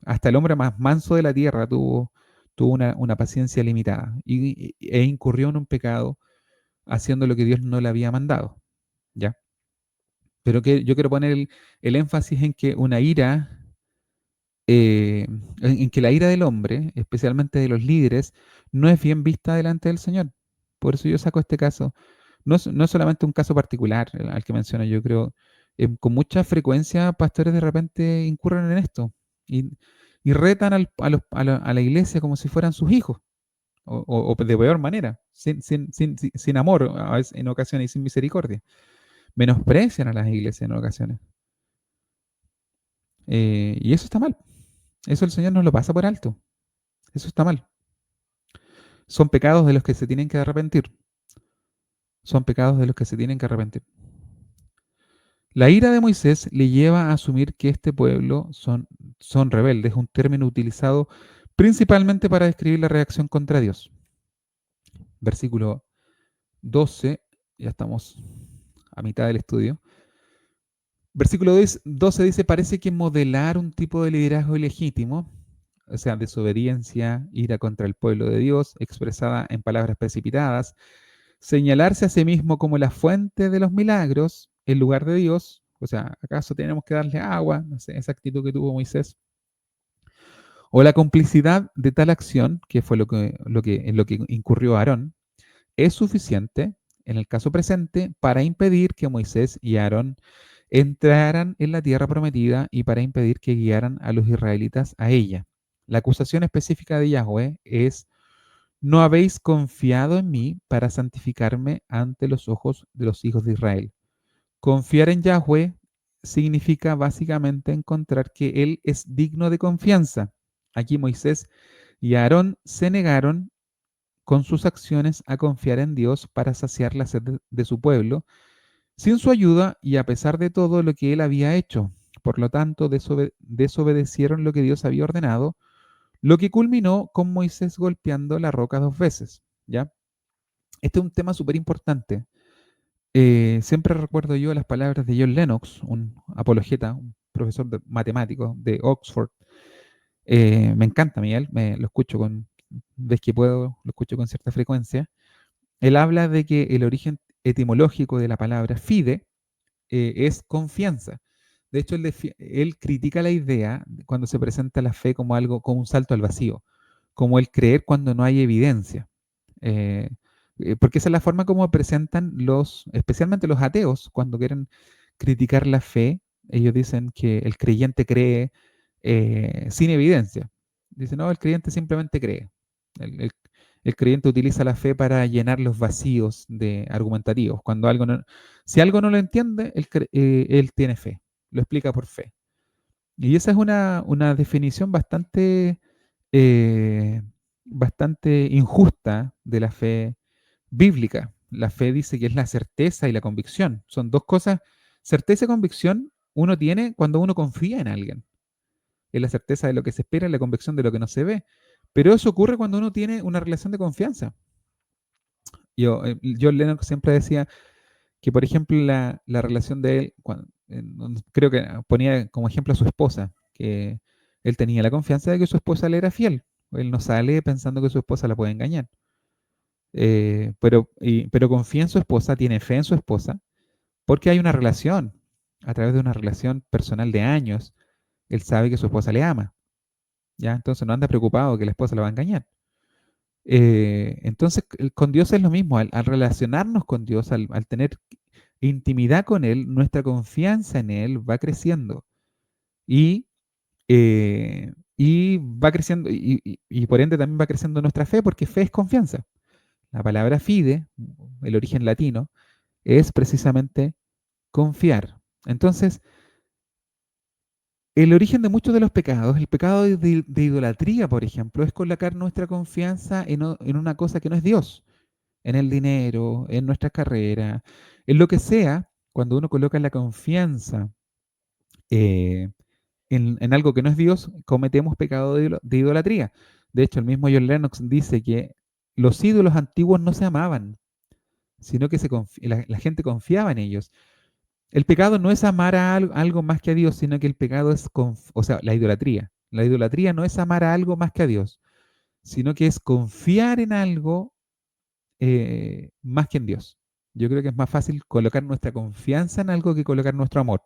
hasta el hombre más manso de la tierra tuvo una paciencia limitada e incurrió en un pecado haciendo lo que Dios no le había mandado, ¿ya? Pero que yo quiero poner el énfasis en que una ira, en que la ira del hombre, especialmente de los líderes, no es bien vista delante del Señor. Por eso yo saco este caso. No es solamente un caso particular al que menciono, yo creo, con mucha frecuencia pastores de repente incurren en esto y, y retan a la iglesia como si fueran sus hijos, o de peor manera, sin amor, en ocasiones y sin misericordia. Menosprecian a las iglesias en ocasiones. Y eso está mal. Eso el Señor nos lo pasa por alto. Eso está mal. Son pecados de los que se tienen que arrepentir. Son pecados de los que se tienen que arrepentir. La ira de Moisés le lleva a asumir que este pueblo son rebeldes, un término utilizado principalmente para describir la reacción contra Dios. Versículo 12, ya estamos a mitad del estudio. Versículo 12 dice, parece que modelar un tipo de liderazgo ilegítimo, o sea, desobediencia, ira contra el pueblo de Dios, expresada en palabras precipitadas, señalarse a sí mismo como la fuente de los milagros en lugar de Dios, o sea, ¿acaso tenemos que darle agua? No sé, esa actitud que tuvo Moisés. O la complicidad de tal acción, que fue en lo que incurrió Aarón, es suficiente, en el caso presente, para impedir que Moisés y Aarón entraran en la tierra prometida y para impedir que guiaran a los israelitas a ella. La acusación específica de Yahweh es: no habéis confiado en mí para santificarme ante los ojos de los hijos de Israel. Confiar en Yahweh significa básicamente encontrar que Él es digno de confianza. Aquí Moisés y Aarón se negaron con sus acciones a confiar en Dios para saciar la sed de su pueblo, sin su ayuda y a pesar de todo lo que Él había hecho. Por lo tanto, desobedecieron lo que Dios había ordenado, lo que culminó con Moisés golpeando la roca 2 veces, ¿ya? Este es un tema súper importante. Siempre recuerdo yo las palabras de John Lennox, un apologeta, un profesor de matemático de Oxford. Me encanta a mí él, lo escucho ves que puedo, lo escucho con cierta frecuencia. Él habla de que el origen etimológico de la palabra fide es confianza. De hecho, él critica la idea cuando se presenta la fe como algo, como un salto al vacío, como el creer cuando no hay evidencia. Eh, Porque esa es la forma como presentan especialmente los ateos, cuando quieren criticar la fe, ellos dicen que el creyente cree sin evidencia. Dicen, no, el creyente simplemente cree. El, el- el creyente utiliza la fe para llenar los vacíos de argumentativos. Si algo no lo entiende, él tiene fe, lo explica por fe. Y esa es una definición eh, bastante injusta de la fe bíblica. La fe dice que es la certeza y la convicción. Son dos cosas. Certeza y convicción uno tiene cuando uno confía en alguien. Es la certeza de lo que se espera y la convicción de lo que no se ve. Pero eso ocurre cuando uno tiene una relación de confianza. John Lennox siempre decía que, por ejemplo, la relación de él, creo que ponía como ejemplo a su esposa, que él tenía la confianza de que su esposa le era fiel. Él no sale pensando que su esposa la puede engañar. Pero confía en su esposa, tiene fe en su esposa, porque hay una relación, a través de una relación personal de años, él sabe que su esposa le ama, ¿ya? Entonces no anda preocupado que la esposa la va a engañar. Entonces, con Dios es lo mismo, al relacionarnos con Dios, al tener intimidad con Él, nuestra confianza en Él va creciendo y, y va creciendo, y por ende también va creciendo nuestra fe, porque fe es confianza. La palabra fide, el origen latino, es precisamente confiar. Entonces, el origen de muchos de los pecados, el pecado de idolatría, por ejemplo, es colocar nuestra confianza en una cosa que no es Dios, en el dinero, en nuestra carrera, en lo que sea. Cuando uno coloca la confianza eh, en algo que no es Dios, cometemos pecado de idolatría. De hecho, el mismo John Lennox dice que los ídolos antiguos no se amaban, sino que la gente confiaba en ellos. El pecado no es amar a algo más que a Dios, sino que el pecado es, o sea, la idolatría. La idolatría no es amar a algo más que a Dios, sino que es confiar en algo más que en Dios. Yo creo que es más fácil colocar nuestra confianza en algo que colocar nuestro amor.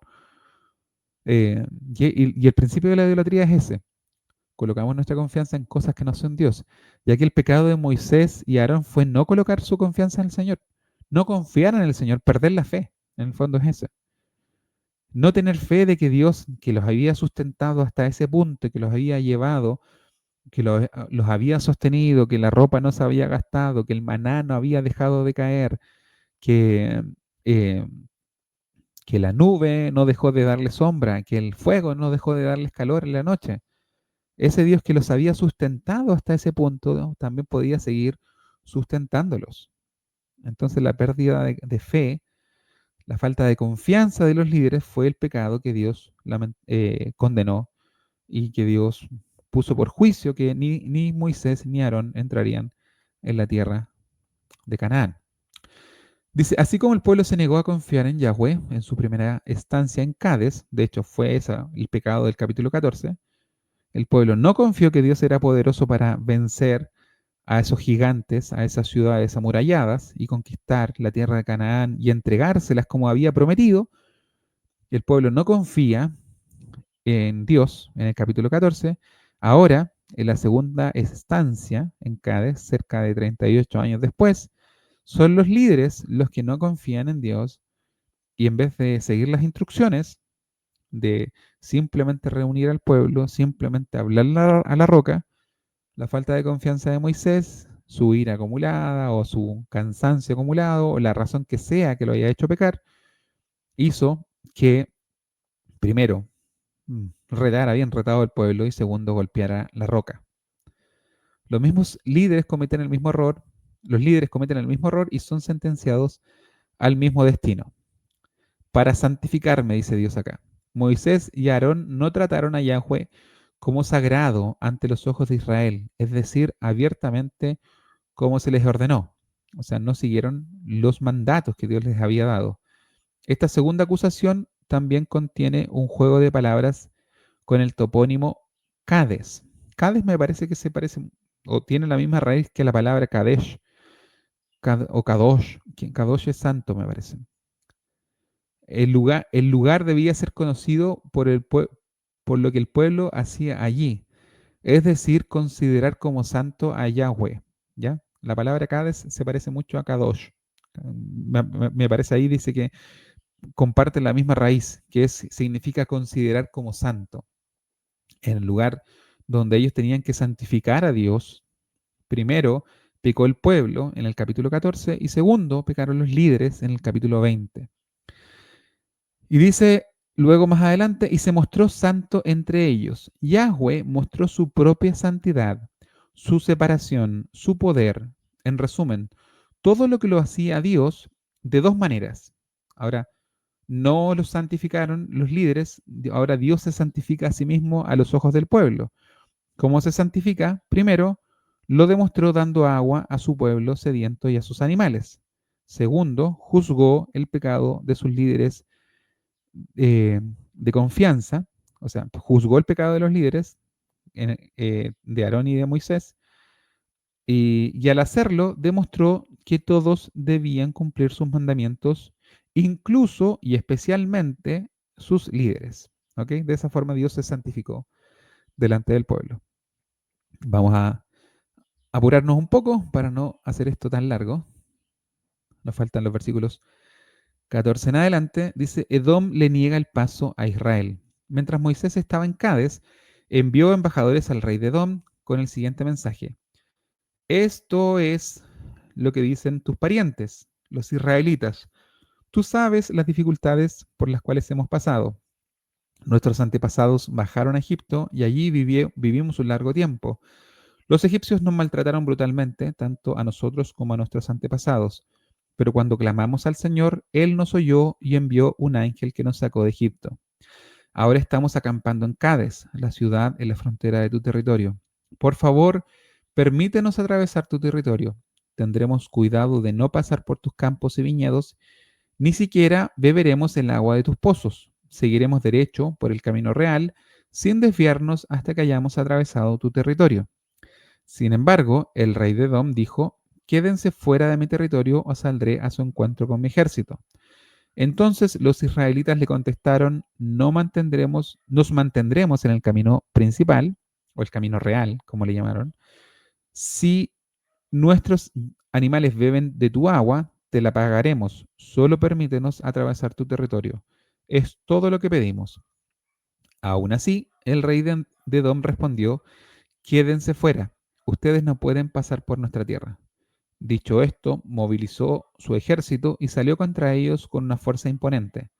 Y el principio de la idolatría es ese. Colocamos nuestra confianza en cosas que no son Dios. Ya que el pecado de Moisés y Aarón fue no colocar su confianza en el Señor. No confiar en el Señor, perder la fe. En el fondo es ese. No tener fe de que Dios, que los había sustentado hasta ese punto, que los había llevado, que los había sostenido, que la ropa no se había gastado, que el maná no había dejado de caer, que, eh, que la nube no dejó de darle sombra, que el fuego no dejó de darles calor en la noche. Ese Dios que los había sustentado hasta ese punto, ¿no?, también podía seguir sustentándolos. Entonces la pérdida de fe, la falta de confianza de los líderes fue el pecado que Dios condenó y que Dios puso por juicio que ni Moisés ni Aarón entrarían en la tierra de Canaán. Dice, así como el pueblo se negó a confiar en Yahweh en su primera estancia en Cades, de hecho fue ese el pecado del capítulo 14, el pueblo no confió que Dios era poderoso para vencer a esos gigantes, a esas ciudades amuralladas y conquistar la tierra de Canaán y entregárselas como había prometido. El pueblo no confía en Dios en el capítulo 14. Ahora, en la segunda estancia en Cades, cerca de 38 años después, son los líderes los que no confían en Dios y en vez de seguir las instrucciones de simplemente reunir al pueblo, simplemente hablar a la roca, la falta de confianza de Moisés, su ira acumulada o su cansancio acumulado o la razón que sea que lo haya hecho pecar, hizo que, primero, retara bien retado al pueblo y segundo, golpeara la roca. Los mismos líderes cometen el mismo error, los líderes cometen el mismo error y son sentenciados al mismo destino. Para santificarme, dice Dios acá. Moisés y Aarón no trataron a Yahweh como sagrado ante los ojos de Israel, es decir, abiertamente como se les ordenó. O sea, no siguieron los mandatos que Dios les había dado. Esta segunda acusación también contiene un juego de palabras con el topónimo Cades. Cades me parece que se parece o tiene la misma raíz que la palabra Kadesh o Kadosh. Kadosh es santo, me parece. El lugar debía ser conocido por lo que el pueblo hacía allí, es decir, considerar como santo a Yahweh. ¿Ya? La palabra Cades se parece mucho a Kadosh. Me parece ahí, dice que comparte la misma raíz, que significa considerar como santo. En el lugar donde ellos tenían que santificar a Dios, primero pecó el pueblo en el capítulo 14 y segundo pecaron los líderes en el capítulo 20. Y dice luego más adelante, y se mostró santo entre ellos. Yahweh mostró su propia santidad, su separación, su poder. En resumen, todo lo que lo hacía Dios de dos maneras. Ahora, no los santificaron los líderes, ahora Dios se santifica a sí mismo a los ojos del pueblo. ¿Cómo se santifica? Primero, lo demostró dando agua a su pueblo sediento y a sus animales. Segundo, juzgó el pecado de sus líderes de confianza, o sea, juzgó el pecado de los líderes, de Aarón y de Moisés, y al hacerlo demostró que todos debían cumplir sus mandamientos, incluso y especialmente sus líderes. ¿Ok? De esa forma Dios se santificó delante del pueblo. Vamos a apurarnos un poco para no hacer esto tan largo. Nos faltan los versículos 14 en adelante. Dice, Edom le niega el paso a Israel. Mientras Moisés estaba en Cádiz, envió embajadores al rey de Edom con el siguiente mensaje. Esto es lo que dicen tus parientes, los israelitas. Tú sabes las dificultades por las cuales hemos pasado. Nuestros antepasados bajaron a Egipto y allí vivimos un largo tiempo. Los egipcios nos maltrataron brutalmente, tanto a nosotros como a nuestros antepasados. Pero cuando clamamos al Señor, Él nos oyó y envió un ángel que nos sacó de Egipto. Ahora estamos acampando en Cádiz, la ciudad en la frontera de tu territorio. Por favor, permítenos atravesar tu territorio. Tendremos cuidado de no pasar por tus campos y viñedos, ni siquiera beberemos el agua de tus pozos. Seguiremos derecho por el camino real, sin desviarnos hasta que hayamos atravesado tu territorio. Sin embargo, el rey de Edom dijo, quédense fuera de mi territorio o saldré a su encuentro con mi ejército. Entonces los israelitas le contestaron, nos mantendremos en el camino principal, o el camino real, como le llamaron. Si nuestros animales beben de tu agua, te la pagaremos. Solo permítenos atravesar tu territorio. Es todo lo que pedimos. Aún así, el rey de Edom respondió, quédense fuera. Ustedes no pueden pasar por nuestra tierra. Dicho esto, movilizó su ejército y salió contra ellos con una fuerza imponente.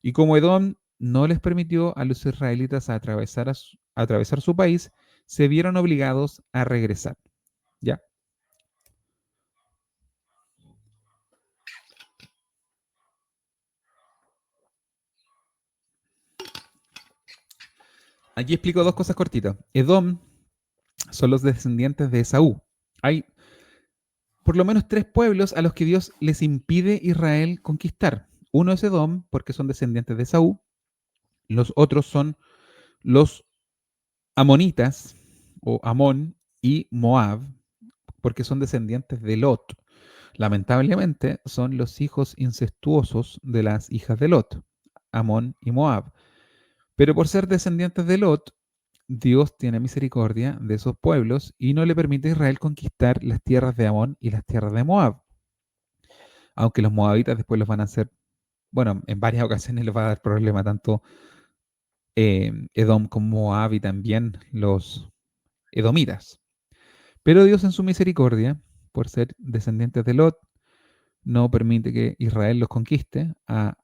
Y como Edom no les permitió a los israelitas atravesar su país, se vieron obligados a regresar. ¿Ya? Aquí explico dos cosas cortitas. Edom son los descendientes de Esaú. Hay por lo menos tres pueblos a los que Dios les impide Israel conquistar. Uno es Edom, porque son descendientes de Esaú. Los otros son los amonitas, o Amón, y Moab, porque son descendientes de Lot. Lamentablemente, son los hijos incestuosos de las hijas de Lot, Amón y Moab. Pero por ser descendientes de Lot, Dios tiene misericordia de esos pueblos y no le permite a Israel conquistar las tierras de Amón y las tierras de Moab. Aunque los moabitas después los van a hacer, bueno, en varias ocasiones les va a dar problema tanto Edom como Moab y también los edomitas. Pero Dios en su misericordia, por ser descendientes de Lot, no permite que Israel los conquiste a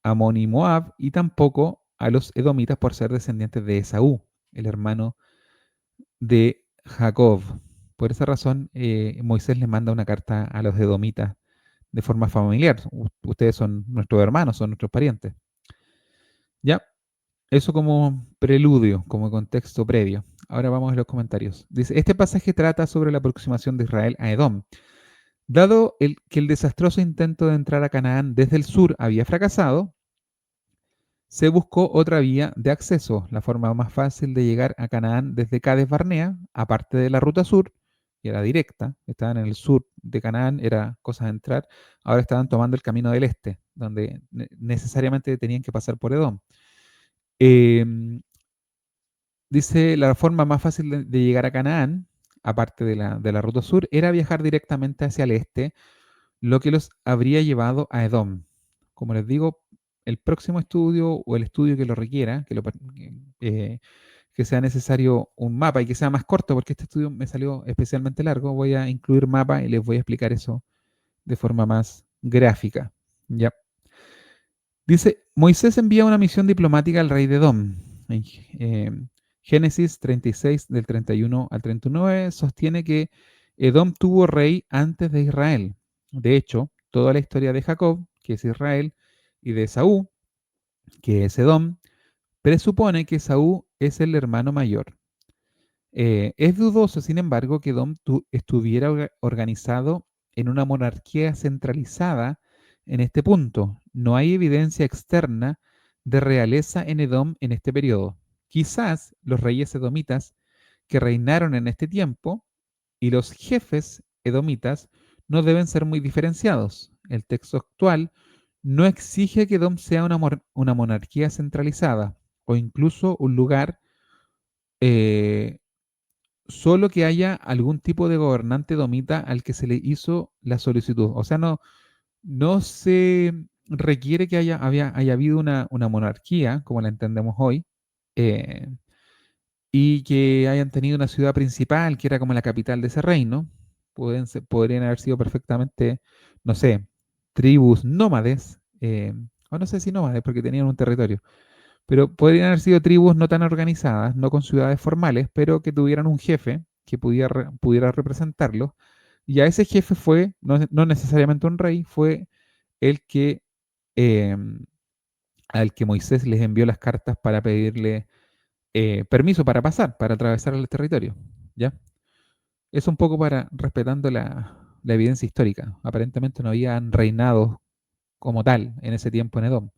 Amón y Moab y tampoco a los edomitas por ser descendientes de Esaú, el hermano de Jacob. Por esa razón, Moisés le manda una carta a los edomitas de forma familiar. Ustedes son nuestros hermanos, son nuestros parientes. ¿Ya? Eso como preludio, como contexto previo. Ahora vamos a los comentarios. Dice, este pasaje trata sobre la aproximación de Israel a Edom. Dado que el desastroso intento de entrar a Canaán desde el sur había fracasado, se buscó otra vía de acceso. La forma más fácil de llegar a Canaán desde Cades Barnea, aparte de la ruta sur, que era directa, estaban en el sur de Canaán, era cosa de entrar, ahora estaban tomando el camino del este, donde necesariamente tenían que pasar por Edom. Eh, Dice, la forma más fácil de llegar a Canaán, aparte de la ruta sur, era viajar directamente hacia el este, lo que los habría llevado a Edom. Como les digo, el próximo estudio o el estudio que lo requiera, que sea necesario un mapa y que sea más corto, porque este estudio me salió especialmente largo, voy a incluir mapa y les voy a explicar eso de forma más gráfica. Ya. Dice, Moisés envía una misión diplomática al rey de Edom. En Génesis 36, del 31 al 39, sostiene que Edom tuvo rey antes de Israel. De hecho, toda la historia de Jacob, que es Israel, y de Esaú, que es Edom, presupone que Esaú es el hermano mayor. Es dudoso, sin embargo, que Edom estuviera organizado en una monarquía centralizada en este punto. No hay evidencia externa de realeza en Edom en este periodo. Quizás los reyes edomitas que reinaron en este tiempo y los jefes edomitas no deben ser muy diferenciados. El texto actual no exige que Edom sea una monarquía centralizada o incluso un lugar eh, solo que haya algún tipo de gobernante domita al que se le hizo la solicitud. O sea, no se requiere que haya habido una monarquía, como la entendemos hoy, eh, y que hayan tenido una ciudad principal, que era como la capital de ese reino. Podrían haber sido perfectamente, no sé, tribus nómades, o no sé si nómades, porque tenían un territorio, pero podrían haber sido tribus no tan organizadas, no con ciudades formales, pero que tuvieran un jefe que pudiera representarlos. Y a ese jefe fue, no necesariamente un rey, fue el que eh, al que Moisés les envió las cartas para pedirle permiso para pasar, para atravesar el territorio. ¿Ya? Es un poco para respetando la evidencia histórica. Aparentemente no habían reinado como tal en ese tiempo en Edom.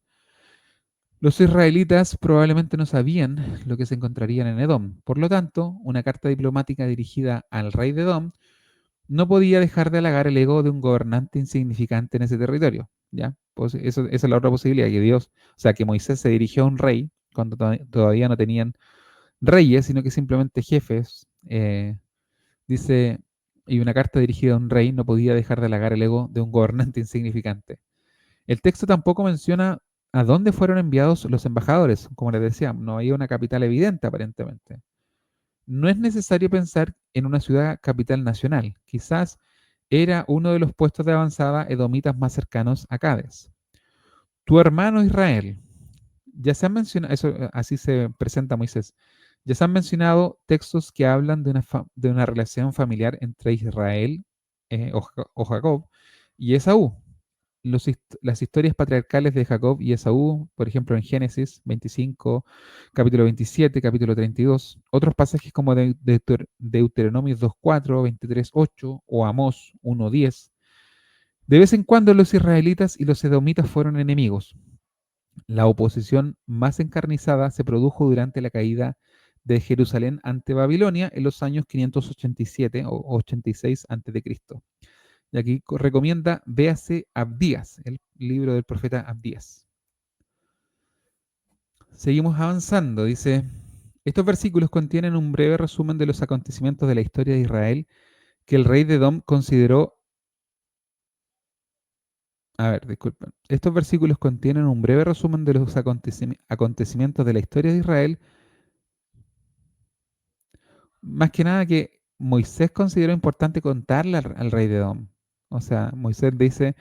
Los israelitas probablemente no sabían lo que se encontrarían en Edom. Por lo tanto, una carta diplomática dirigida al rey de Edom no podía dejar de halagar el ego de un gobernante insignificante en ese territorio. ¿Ya? Pues esa es la otra posibilidad, que Dios, o sea, que Moisés se dirigió a un rey cuando todavía no tenían reyes, sino que simplemente jefes. Dice, y una carta dirigida a un rey no podía dejar de halagar el ego de un gobernante insignificante. El texto tampoco menciona a dónde fueron enviados los embajadores. Como les decía, no había una capital evidente aparentemente. No es necesario pensar en una ciudad capital nacional. Quizás era uno de los puestos de avanzada edomitas más cercanos a Cades. Tu hermano Israel, ya se han mencionado, eso así se presenta Moisés, ya se han mencionado textos que hablan de una relación familiar entre Israel o Jacob y Esaú. Las historias patriarcales de Jacob y Esaú, por ejemplo en Génesis 25, capítulo 27, capítulo 32, otros pasajes como Deuteronomio 2.4, 23.8 o Amós 1.10. De vez en cuando los israelitas y los edomitas fueron enemigos. La oposición más encarnizada se produjo durante la caída de Jerusalén ante Babilonia en los años 587 o 86 a.C. Y aquí recomienda, véase Abdías, el libro del profeta Abdías. Seguimos avanzando, dice, estos versículos contienen un breve resumen de los acontecimientos de la historia de Israel que el rey de Edom consideró. A ver, disculpen. Estos versículos contienen un breve resumen de los acontecimientos de la historia de Israel, más que nada que Moisés consideró importante contarle al rey de Edom. O sea, Moisés dice,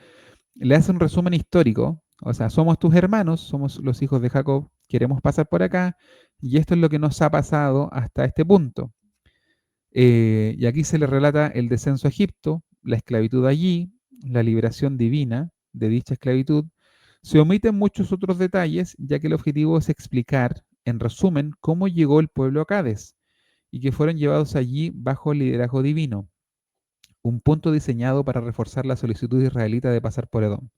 le hace un resumen histórico, o sea, somos tus hermanos, somos los hijos de Jacob, queremos pasar por acá, y esto es lo que nos ha pasado hasta este punto. Y aquí se le relata el descenso a Egipto, la esclavitud allí, la liberación divina de dicha esclavitud. Se omiten muchos otros detalles, ya que el objetivo es explicar en resumen, cómo llegó el pueblo a Cádiz y que fueron llevados allí bajo el liderazgo divino, un punto diseñado para reforzar la solicitud israelita de pasar por Edom.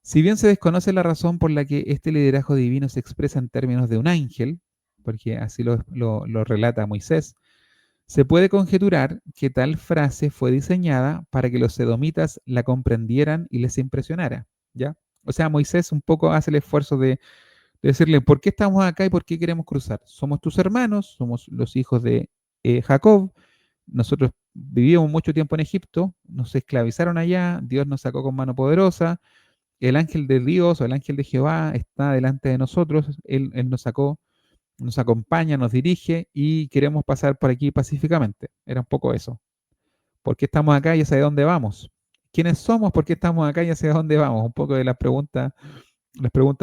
Si bien se desconoce la razón por la que este liderazgo divino se expresa en términos de un ángel, porque así lo relata Moisés, se puede conjeturar que tal frase fue diseñada para que los edomitas la comprendieran y les impresionara, ¿ya? O sea, Moisés un poco hace el esfuerzo de decirle, ¿por qué estamos acá y por qué queremos cruzar? Somos tus hermanos, somos los hijos de Jacob, nosotros vivíamos mucho tiempo en Egipto, nos esclavizaron allá, Dios nos sacó con mano poderosa, el ángel de Dios o el ángel de Jehová está delante de nosotros, él nos sacó, nos acompaña, nos dirige y queremos pasar por aquí pacíficamente. Era un poco eso. ¿Por qué estamos acá y hacia dónde vamos? ¿Quiénes somos? ¿Por qué estamos acá y hacia dónde vamos? Un poco de las preguntas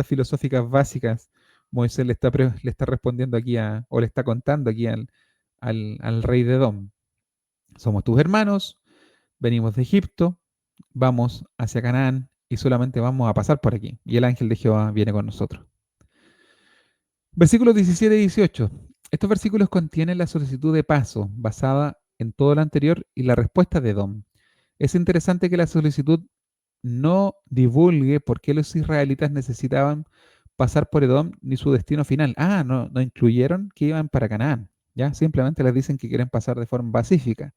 filosóficas básicas. Moisés le está respondiendo aquí o le está contando aquí al rey de Edom. Somos tus hermanos, venimos de Egipto, vamos hacia Canaán y solamente vamos a pasar por aquí. Y el ángel de Jehová viene con nosotros. Versículos 17 y 18. Estos versículos contienen la solicitud de paso basada en todo lo anterior y la respuesta de Edom. Es interesante que la solicitud no divulgue por qué los israelitas necesitaban pasar por Edom ni su destino final. No incluyeron que iban para Canaán. Ya simplemente les dicen que quieren pasar de forma pacífica.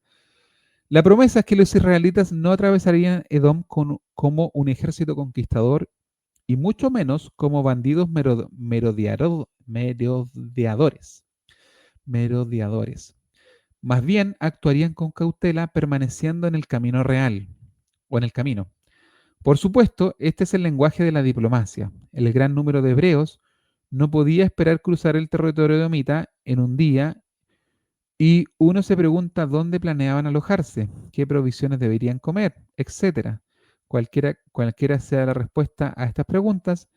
La promesa es que los israelitas no atravesarían Edom como un ejército conquistador y mucho menos como bandidos merodeadores. Merodeadores. Más bien actuarían con cautela permaneciendo en el camino real o en el camino. Por supuesto, este es el lenguaje de la diplomacia. El gran número de hebreos no podía esperar cruzar el territorio de Omita en un día y uno se pregunta dónde planeaban alojarse, qué provisiones deberían comer, etcétera. Cualquiera sea la respuesta a estas preguntas,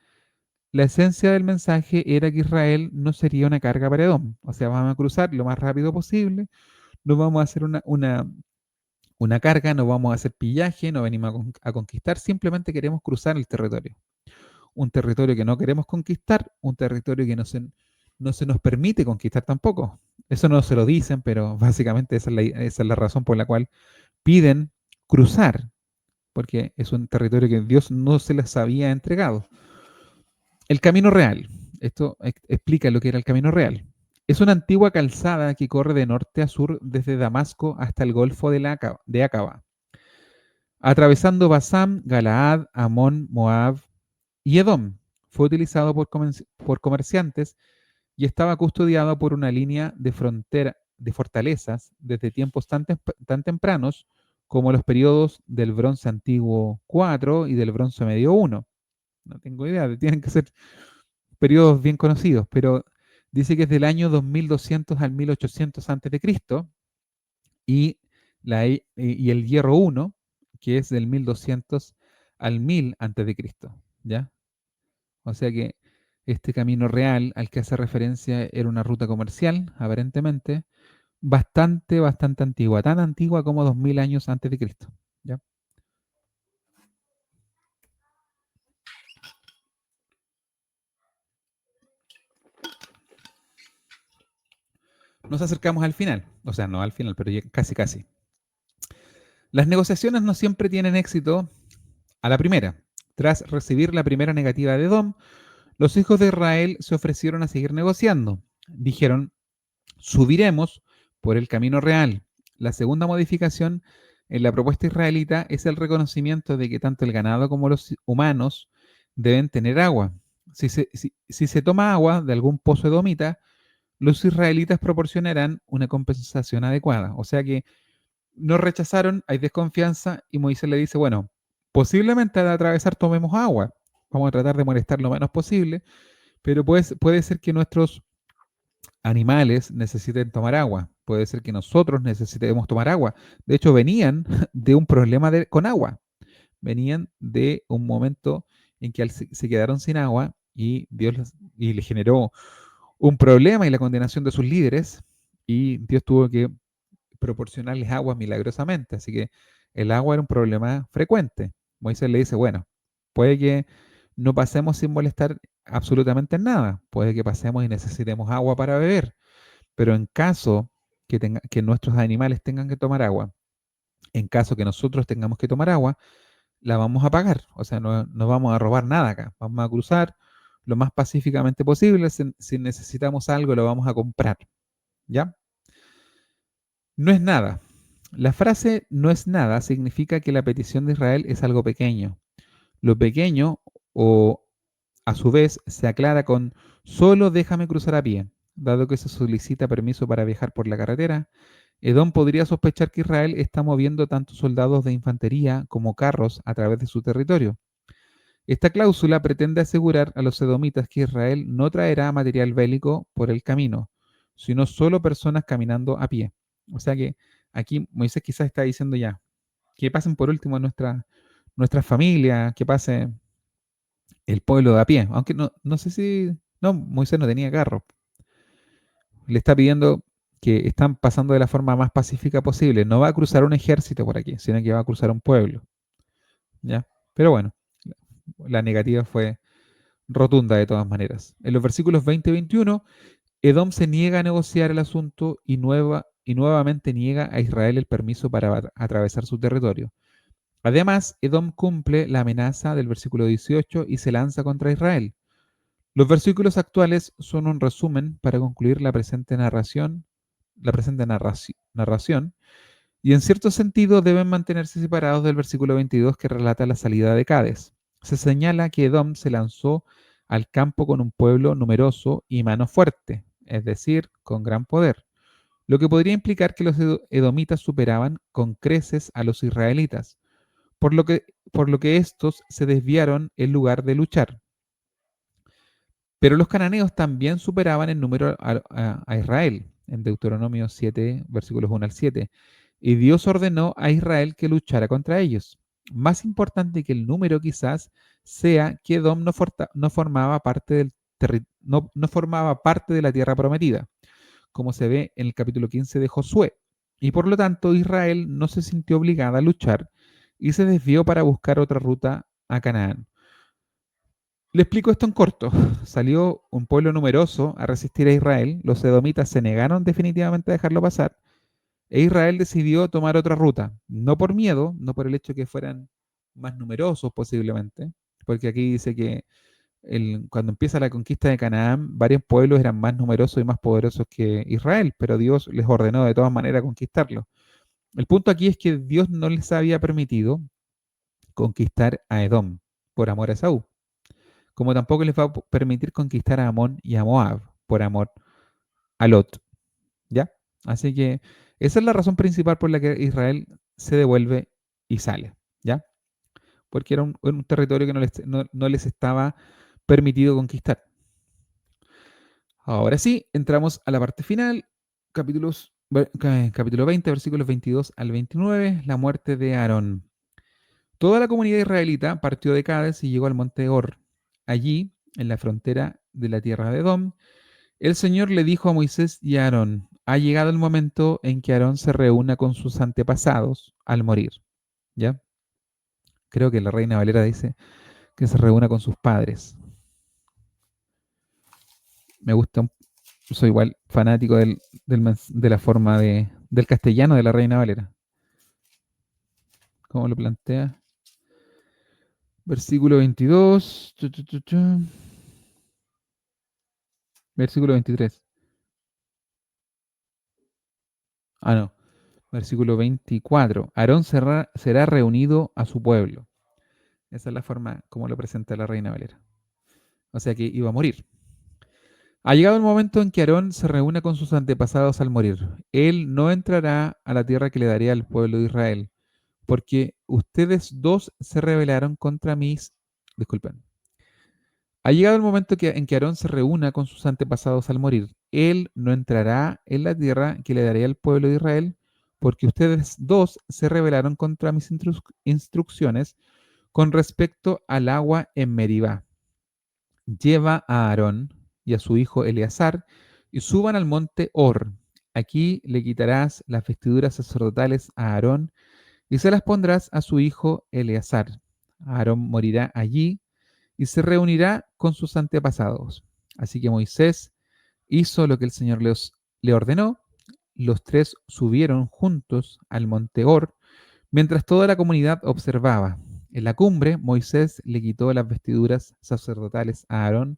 la esencia del mensaje era que Israel no sería una carga para Edom. O sea, vamos a cruzar lo más rápido posible, no vamos a hacer una carga, no vamos a hacer pillaje, no venimos a conquistar, simplemente queremos cruzar el territorio. Un territorio que no queremos conquistar, un territorio que no se nos permite conquistar tampoco. Eso no se lo dicen, pero básicamente esa es la razón por la cual piden cruzar, porque es un territorio que Dios no se les había entregado. El camino real. Esto explica lo que era el camino real. Es una antigua calzada que corre de norte a sur desde Damasco hasta el Golfo de Acaba, atravesando Basán, Galaad, Amón, Moab y Edom. Fue utilizado por comerciantes y estaba custodiado por una línea de frontera de fortalezas desde tiempos tan tempranos como los periodos del Bronce Antiguo 4 y del Bronce Medio 1. No tengo idea, tienen que ser periodos bien conocidos, pero dice que es del año 2200 al 1800 antes de Cristo y, y el hierro 1, que es del 1200 al 1000 antes de Cristo, ¿ya? O sea que este camino real al que hace referencia era una ruta comercial, aparentemente, bastante antigua, tan antigua como 2000 años antes de Cristo, ¿ya? Nos acercamos al final, o sea, no al final, pero ya casi casi. Las negociaciones no siempre tienen éxito a la primera. Tras recibir la primera negativa de Edom, los hijos de Israel se ofrecieron a seguir negociando. Dijeron, subiremos por el camino real. La segunda modificación en la propuesta israelita es el reconocimiento de que tanto el ganado como los humanos deben tener agua. Si se toma agua de algún pozo edomita, los israelitas proporcionarán una compensación adecuada. O sea que nos rechazaron, hay desconfianza y Moisés le dice, bueno, posiblemente al atravesar tomemos agua. Vamos a tratar de molestar lo menos posible, pero puede ser que nuestros animales necesiten tomar agua. Puede ser que nosotros necesitemos tomar agua. De hecho, venían de un problema con agua. Venían de un momento en que se quedaron sin agua y y le generó un problema y la condenación de sus líderes y Dios tuvo que proporcionarles agua milagrosamente. Así que el agua era un problema frecuente. Moisés le dice, bueno, puede que no pasemos sin molestar absolutamente en nada. Puede que pasemos y necesitemos agua para beber, pero en caso que nuestros animales tengan que tomar agua, en caso que nosotros tengamos que tomar agua, la vamos a pagar. O sea, no vamos a robar nada acá. Vamos a cruzar lo más pacíficamente posible. Si necesitamos algo, lo vamos a comprar. ¿Ya? No es nada. La frase no es nada significa que la petición de Israel es algo pequeño. Lo pequeño, o a su vez, se aclara con solo déjame cruzar a pie. Dado que se solicita permiso para viajar por la carretera, Edom podría sospechar que Israel está moviendo tanto soldados de infantería como carros a través de su territorio. Esta cláusula pretende asegurar a los edomitas que Israel no traerá material bélico por el camino, sino solo personas caminando a pie. O sea que aquí Moisés quizás está diciendo ya, que pasen por último nuestra familia, que pase el pueblo de a pie. Aunque no sé si... No, Moisés no tenía carro. Le está pidiendo que están pasando de la forma más pacífica posible. No va a cruzar un ejército por aquí, sino que va a cruzar un pueblo. ¿Ya? Pero bueno, la negativa fue rotunda de todas maneras. En los versículos 20 y 21, Edom se niega a negociar el asunto y nuevamente niega a Israel el permiso para atravesar su territorio. Además, Edom cumple la amenaza del versículo 18 y se lanza contra Israel. Los versículos actuales son un resumen para concluir la presente narración, y en cierto sentido deben mantenerse separados del versículo 22 que relata la salida de Cades. Se señala que Edom se lanzó al campo con un pueblo numeroso y mano fuerte, es decir, con gran poder, lo que podría implicar que los edomitas superaban con creces a los israelitas, por lo que estos se desviaron en lugar de luchar. Pero los cananeos también superaban en número a Israel, en Deuteronomio 7, versículos 1 al 7, y Dios ordenó a Israel que luchara contra ellos. Más importante que el número quizás sea que Edom no formaba parte no formaba parte de la tierra prometida, como se ve en el capítulo 15 de Josué, y por lo tanto Israel no se sintió obligada a luchar y se desvió para buscar otra ruta a Canaán. Le explico esto en corto. Salió un pueblo numeroso a resistir a Israel, los edomitas se negaron definitivamente a dejarlo pasar, e Israel decidió tomar otra ruta, no por miedo, no por el hecho de que fueran más numerosos posiblemente, porque aquí dice que cuando empieza la conquista de Canaán, varios pueblos eran más numerosos y más poderosos que Israel, pero Dios les ordenó de todas maneras conquistarlo. El punto aquí es que Dios no les había permitido conquistar a Edom por amor a Esaú, como tampoco les va a permitir conquistar a Amón y a Moab por amor a Lot, ¿ya? Así que esa es la razón principal por la que Israel se devuelve y sale, ¿ya? Porque era un territorio que no les estaba permitido conquistar. Ahora sí, entramos a la parte final, capítulo 20, versículos 22 al 29, la muerte de Aarón. Toda la comunidad israelita partió de Cades y llegó al monte Hor. Allí, en la frontera de la tierra de Edom, el Señor le dijo a Moisés y a Aarón, ha llegado el momento en que Aarón se reúna con sus antepasados al morir. ¿Ya? Creo que la Reina Valera dice que se reúna con sus padres. Me gusta, soy igual fanático de la forma del castellano de la Reina Valera. ¿Cómo lo plantea? Versículo 22. Versículo 23. Ah, no. Versículo 24. Aarón será reunido a su pueblo. Esa es la forma como lo presenta la Reina Valera. O sea que iba a morir. Ha llegado el momento en que Aarón se reúne con sus antepasados al morir. Él no entrará a la tierra que le daría al pueblo de Israel, porque ustedes dos se rebelaron contra mis... Disculpen. Ha llegado el momento en que Aarón se reúna con sus antepasados al morir. Él no entrará en la tierra que le daré al pueblo de Israel, porque ustedes dos se rebelaron contra mis instrucciones con respecto al agua en Meribá. Lleva a Aarón y a su hijo Eleazar y suban al monte Hor. Aquí le quitarás las vestiduras sacerdotales a Aarón y se las pondrás a su hijo Eleazar. Aarón morirá allí y se reunirá con sus antepasados. Así que Moisés hizo lo que el Señor le ordenó. Los tres subieron juntos al monte Hor, mientras toda la comunidad observaba. En la cumbre, Moisés le quitó las vestiduras sacerdotales a Aarón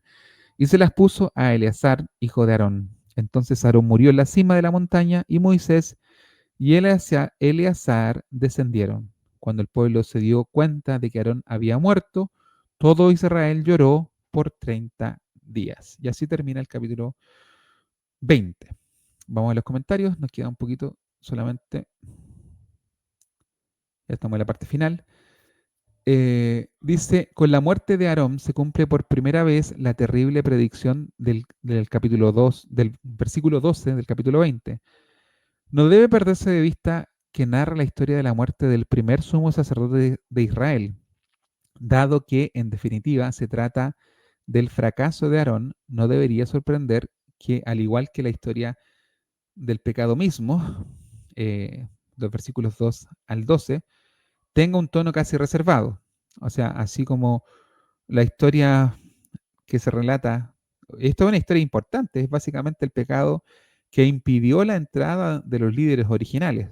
y se las puso a Eleazar, hijo de Aarón. Entonces Aarón murió en la cima de la montaña y Moisés y Eleazar descendieron. Cuando el pueblo se dio cuenta de que Aarón había muerto, todo Israel lloró por 30 días. Y así termina el capítulo 20. Vamos a los comentarios, nos queda un poquito solamente. Ya estamos en la parte final. Dice, con la muerte de Aarón se cumple por primera vez la terrible predicción del capítulo 2, del versículo 12 del capítulo 20. No debe perderse de vista que narra la historia de la muerte del primer sumo sacerdote de Israel, dado que en definitiva se trata del fracaso de Aarón. No debería sorprender que, al igual que la historia del pecado mismo, los versículos 2 al 12, tenga un tono casi reservado. O sea, así como la historia que se relata, esto es una historia importante, es básicamente el pecado que impidió la entrada de los líderes originales,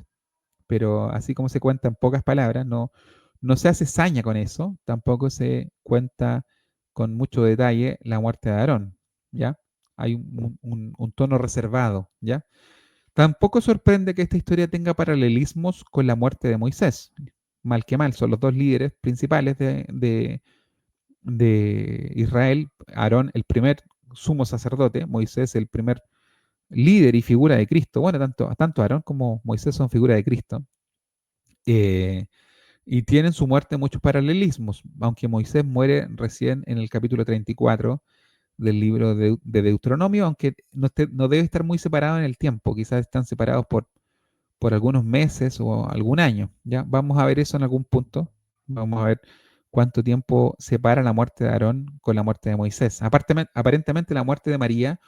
pero así como se cuenta en pocas palabras, no se hace saña con eso, tampoco se cuenta con mucho detalle la muerte de Aarón, ¿ya? Hay un tono reservado, ¿ya? Tampoco sorprende que esta historia tenga paralelismos con la muerte de Moisés. Mal que mal, son los dos líderes principales de Israel. Aarón, el primer sumo sacerdote, Moisés, el primer líder y figura de Cristo. Bueno, tanto Aarón como Moisés son figura de Cristo. Eh, y tienen su muerte muchos paralelismos, aunque Moisés muere recién en el capítulo 34 del libro de Deuteronomio, aunque no debe estar muy separado en el tiempo, quizás están separados por algunos meses o algún año. ¿Ya? Vamos a ver eso en algún punto. Vamos a ver cuánto tiempo separa la muerte de Aarón con la muerte de Moisés. Aparentemente la muerte de María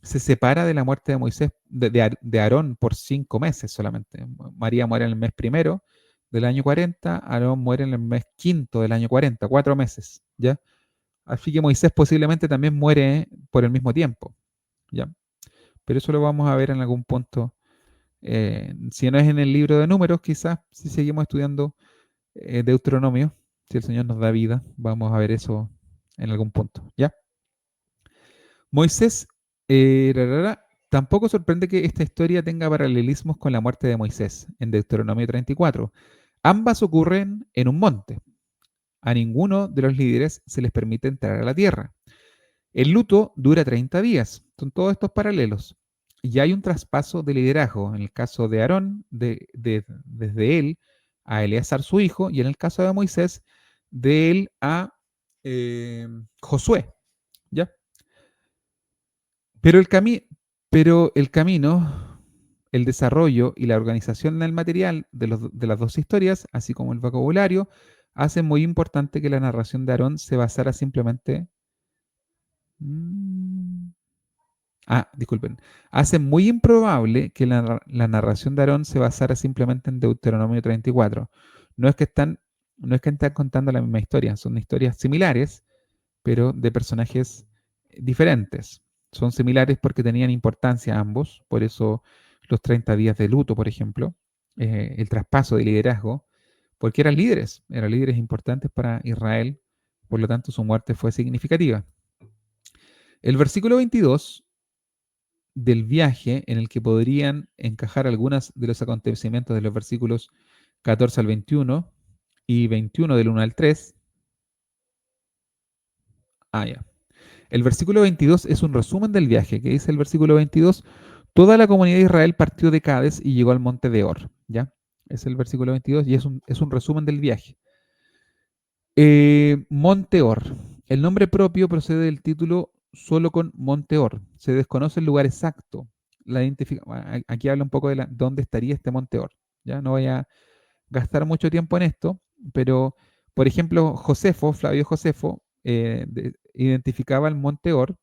se separa de la muerte de Moisés, de Aarón por 5 meses solamente. María muere en el mes primero del año 40, Aarón muere en el mes quinto del año 40, 4 meses, ¿ya? Así que Moisés posiblemente también muere por el mismo tiempo, ¿ya? Pero eso lo vamos a ver en algún punto. Si no es en el libro de números, quizás si seguimos estudiando Deuteronomio, si el Señor nos da vida, vamos a ver eso en algún punto, ¿ya? Moisés, tampoco sorprende que esta historia tenga paralelismos con la muerte de Moisés en Deuteronomio 34. Ambas ocurren en un monte. A ninguno de los líderes se les permite entrar a la tierra. El luto dura 30 días. Son todos estos paralelos. Y hay un traspaso de liderazgo. En el caso de Aarón, desde él a Eleazar su hijo, y en el caso de Moisés, de él a Josué. ¿Ya? Pero pero el camino, el desarrollo y la organización del material de las dos historias, así como el vocabulario, hacen muy importante que la narración de Aarón se basara simplemente... Mm, disculpen. Hace muy improbable que la narración de Aarón se basara simplemente en Deuteronomio 34. No es que están, no es que están contando la misma historia, son historias similares, pero de personajes diferentes. Son similares porque tenían importancia ambos, por eso los 30 días de luto, por ejemplo, el traspaso de liderazgo, porque eran líderes importantes para Israel, por lo tanto su muerte fue significativa. El versículo 22 del viaje, en el que podrían encajar algunos de los acontecimientos de los versículos 14 al 21 y 21 del 1 al 3. Ya. El versículo 22 es un resumen del viaje, que dice el versículo 22, toda la comunidad de Israel partió de Cades y llegó al monte de Or, ¿ya? Es el versículo 22 y es un resumen del viaje. Monte Or. El nombre propio procede del título solo con Monte Or. Se desconoce el lugar exacto. Aquí habla un poco de dónde estaría este Monte Or. ¿Ya? No voy a gastar mucho tiempo en esto, pero, por ejemplo, Flavio Josefo, identificaba el Monte Or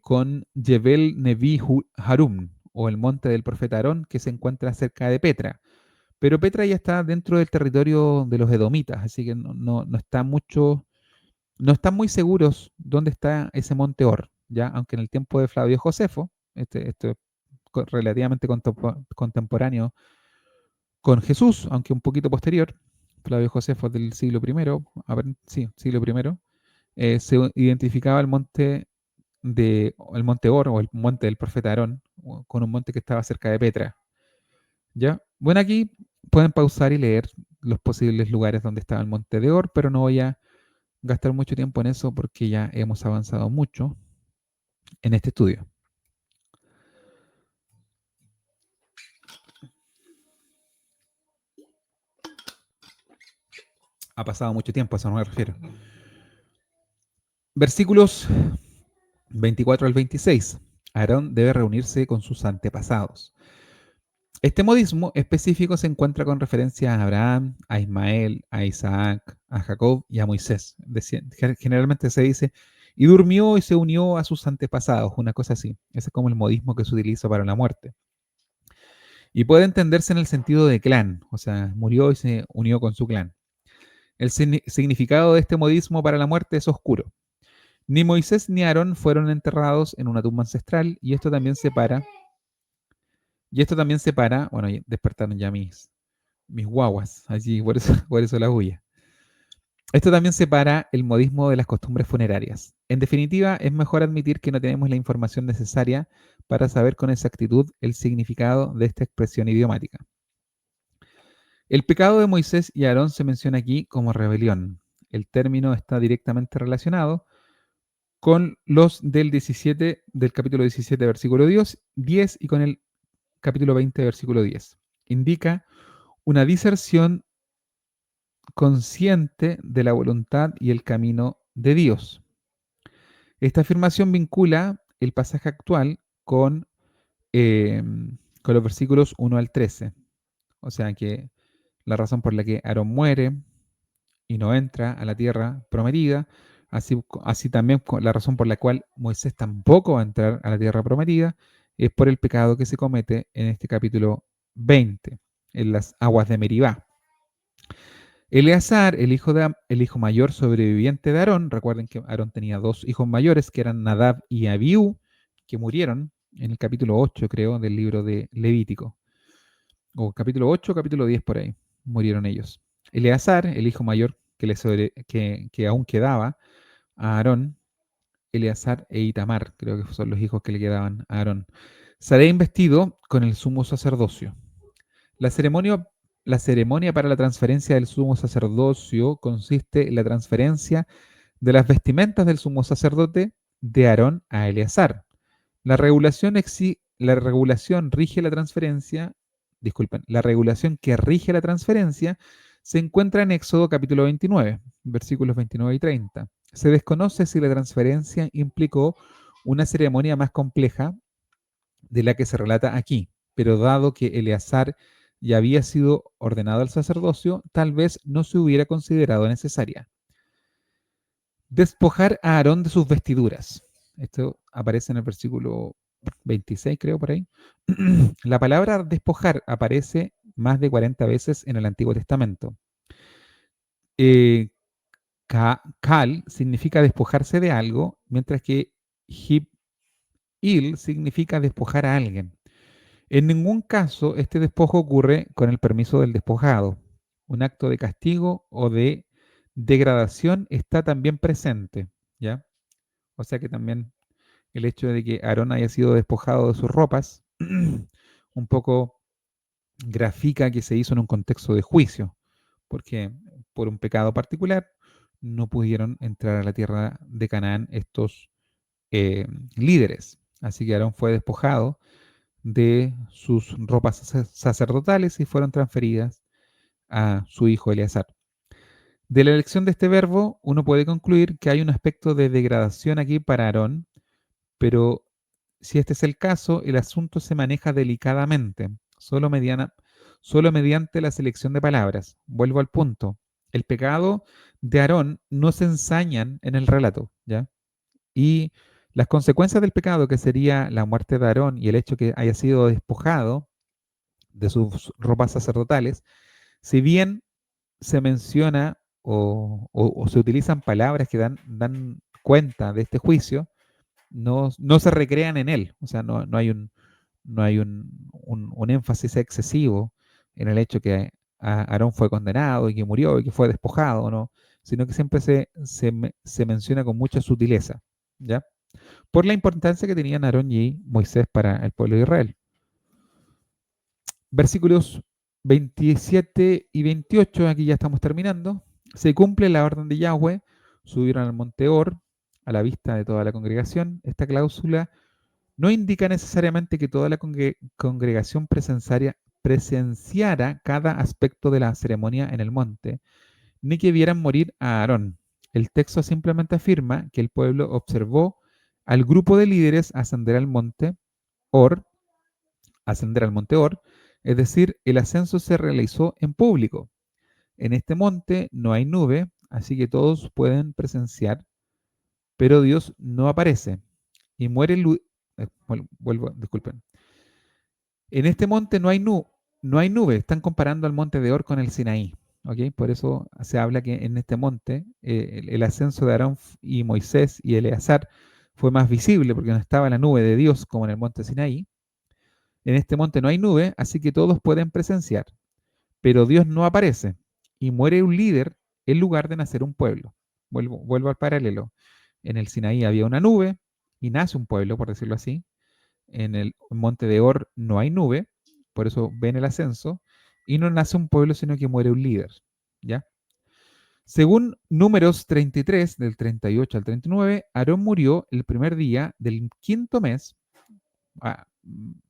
con Jebel Nevi Harum, o el monte del profeta Aarón, que se encuentra cerca de Petra. Pero Petra ya está dentro del territorio de los edomitas, así que no está mucho, no están muy seguros dónde está ese monte Or, ¿ya? Aunque en el tiempo de Flavio Josefo, este es relativamente contemporáneo con Jesús, aunque un poquito posterior, Flavio Josefo es del siglo primero, a ver, sí, siglo primero, se identificaba el monte Or o el monte del profeta Aarón con un monte que estaba cerca de Petra, ¿ya? Bueno, aquí pueden pausar y leer los posibles lugares donde estaba el monte de Or, pero no voy a gastar mucho tiempo en eso porque ya hemos avanzado mucho en este estudio. Ha pasado mucho tiempo, a eso no me refiero. Versículos 24 al 26. Aarón debe reunirse con sus antepasados. Este modismo específico se encuentra con referencia a Abraham, a Ismael, a Isaac, a Jacob y a Moisés. Generalmente se dice, y durmió y se unió a sus antepasados, una cosa así. Ese es como el modismo que se utiliza para la muerte. Y puede entenderse en el sentido de clan, o sea, murió y se unió con su clan. El significado de este modismo para la muerte es oscuro. Ni Moisés ni Aarón fueron enterrados en una tumba ancestral y esto también separa, bueno, despertaron ya mis guaguas, allí por eso la huya. Esto también separa el modismo de las costumbres funerarias. En definitiva, es mejor admitir que no tenemos la información necesaria para saber con exactitud el significado de esta expresión idiomática. El pecado de Moisés y Aarón se menciona aquí como rebelión. El término está directamente relacionado con los del capítulo 17, versículo 10 y con el capítulo 20, versículo 10. Indica una diserción consciente de la voluntad y el camino de Dios. Esta afirmación vincula el pasaje actual eh, con los versículos 1 al 13. O sea que la razón por la que Aarón muere y no entra a la tierra prometida, así también la razón por la cual Moisés tampoco va a entrar a la tierra prometida, es por el pecado que se comete en este capítulo 20, en las aguas de Meribá. Eleazar, el hijo mayor sobreviviente de Aarón, recuerden que Aarón tenía dos hijos mayores que eran Nadab y Abiú, que murieron en el capítulo 8, creo, del libro de Levítico, o capítulo 8 o capítulo 10 por ahí, murieron ellos. Eleazar, el hijo mayor que aún quedaba a Aarón, Eleazar e Itamar, creo que son los hijos que le quedaban a Aarón, será investido con el sumo sacerdocio. La ceremonia, la ceremonia para la transferencia del sumo sacerdocio consiste en la transferencia de las vestimentas del sumo sacerdote de Aarón a Eleazar. La regulación rige la transferencia, disculpen, la regulación que rige la transferencia se encuentra en Éxodo capítulo 29, versículos 29 y 30. Se desconoce si la transferencia implicó una ceremonia más compleja de la que se relata aquí, pero dado que Eleazar ya había sido ordenado al sacerdocio, tal vez no se hubiera considerado necesaria. Despojar a Aarón de sus vestiduras. Esto aparece en el versículo 26, creo, por ahí. La palabra despojar aparece más de 40 veces en el Antiguo Testamento. Eh, Kal significa despojarse de algo, mientras que hib-il significa despojar a alguien. En ningún caso este despojo ocurre con el permiso del despojado. Un acto de castigo o de degradación está también presente, ¿ya? O sea que también el hecho de que Aarón haya sido despojado de sus ropas un poco grafica que se hizo en un contexto de juicio, porque por un pecado particular no pudieron entrar a la tierra de Canaán estos líderes. Así que Aarón fue despojado de sus ropas sacerdotales y fueron transferidas a su hijo Eleazar. De la elección de este verbo, uno puede concluir que hay un aspecto de degradación aquí para Aarón, pero si este es el caso, el asunto se maneja delicadamente, solo mediante la selección de palabras. Vuelvo al punto. El pecado de Aarón no se ensañan en el relato, ¿ya? Y las consecuencias del pecado, que sería la muerte de Aarón y el hecho que haya sido despojado de sus ropas sacerdotales, si bien se menciona o se utilizan palabras que dan cuenta de este juicio, no se recrean en él. O sea, no hay un énfasis excesivo en el hecho que Aarón fue condenado y que murió y que fue despojado, ¿no? Sino que siempre se menciona con mucha sutileza, ¿ya? Por la importancia que tenían Aarón y Moisés para el pueblo de Israel. Versículos 27 y 28, aquí ya estamos terminando. Se cumple la orden de Yahweh, subieron al monte Or, a la vista de toda la congregación. Esta cláusula no indica necesariamente que toda la congregación presenciara cada aspecto de la ceremonia en el monte, ni que vieran morir a Aarón. El texto simplemente afirma que el pueblo observó al grupo de líderes Or, ascender al monte Or, es decir, el ascenso se realizó en público. En este monte no hay nube, así que todos pueden presenciar, pero Dios no aparece y muere disculpen. En este monte no hay nube, están comparando al monte de Or con el Sinaí. ¿Ok? Por eso se habla que en este monte el ascenso de Aarón y Moisés y Eleazar fue más visible porque no estaba la nube de Dios como en el monte Sinaí. En este monte no hay nube, así que todos pueden presenciar, pero Dios no aparece y muere un líder en lugar de nacer un pueblo. Vuelvo al paralelo. En el Sinaí había una nube y nace un pueblo, por decirlo así. En el monte de Or no hay nube, por eso ven el ascenso, y no nace un pueblo, sino que muere un líder. ¿Ya? Según Números 33, del 38 al 39, Aarón murió el primer día del quinto mes. Ah,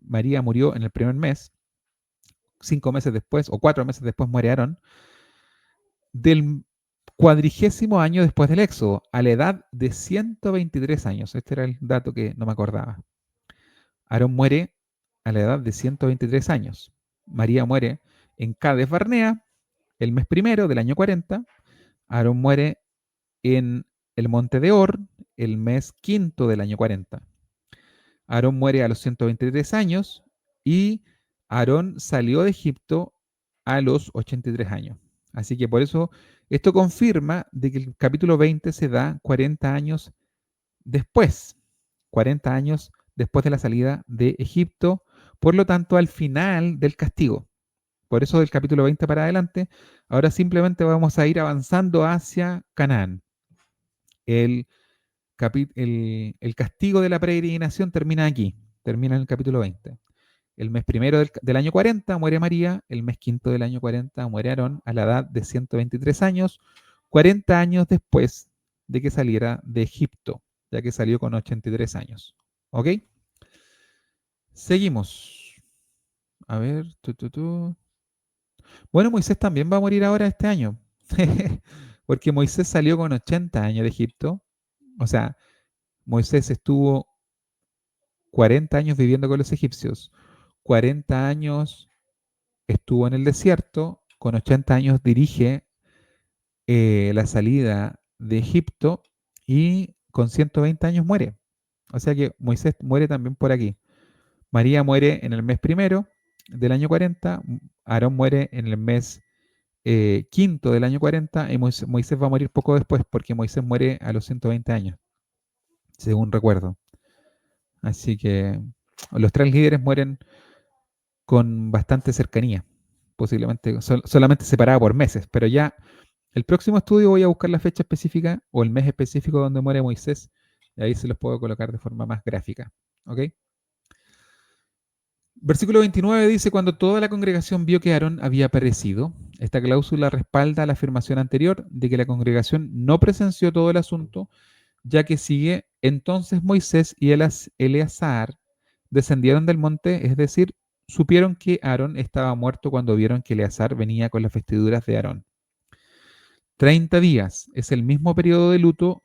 María murió en el primer mes, 5 meses después, o 4 meses después muere Aarón, del cuadrigésimo año después del Éxodo, a la edad de 123 años. Este era el dato que no me acordaba. Aarón muere a la edad de 123 años. María muere en Cades Barnea el mes primero del año 40. Aarón muere en el monte de Or el mes quinto del año 40. Aarón muere a los 123 años y Aarón salió de Egipto a los 83 años. Así que por eso esto confirma de que el capítulo 20 se da 40 años después, 40 años después de la salida de Egipto, por lo tanto al final del castigo. Por eso del capítulo 20 para adelante, ahora simplemente vamos a ir avanzando hacia Canaán. El, el castigo de la peregrinación termina aquí, termina en el capítulo 20. El mes primero del año 40 muere María, el mes quinto del año 40 muere Aarón a la edad de 123 años, 40 años después de que saliera de Egipto, ya que salió con 83 años. ¿Ok? Seguimos. A ver. Bueno, Moisés también va a morir ahora este año. Porque Moisés salió con 80 años de Egipto. O sea, Moisés estuvo 40 años viviendo con los egipcios. 40 años estuvo en el desierto. Con 80 años dirige la salida de Egipto y con 120 años muere. O sea que Moisés muere también por aquí. María muere en el mes primero del año 40, Aarón muere en el mes quinto del año 40 y Moisés va a morir poco después porque Moisés muere a los 120 años, según recuerdo. Así que los tres líderes mueren con bastante cercanía, posiblemente solamente separada por meses, pero ya el próximo estudio voy a buscar la fecha específica o el mes específico donde muere Moisés y ahí se los puedo colocar de forma más gráfica. ¿Ok? Versículo 29 dice, cuando toda la congregación vio que Aarón había perecido, esta cláusula respalda la afirmación anterior de que la congregación no presenció todo el asunto, ya que sigue, entonces Moisés y Eleazar descendieron del monte, es decir, supieron que Aarón estaba muerto cuando vieron que Eleazar venía con las vestiduras de Aarón. 30 días es el mismo periodo de luto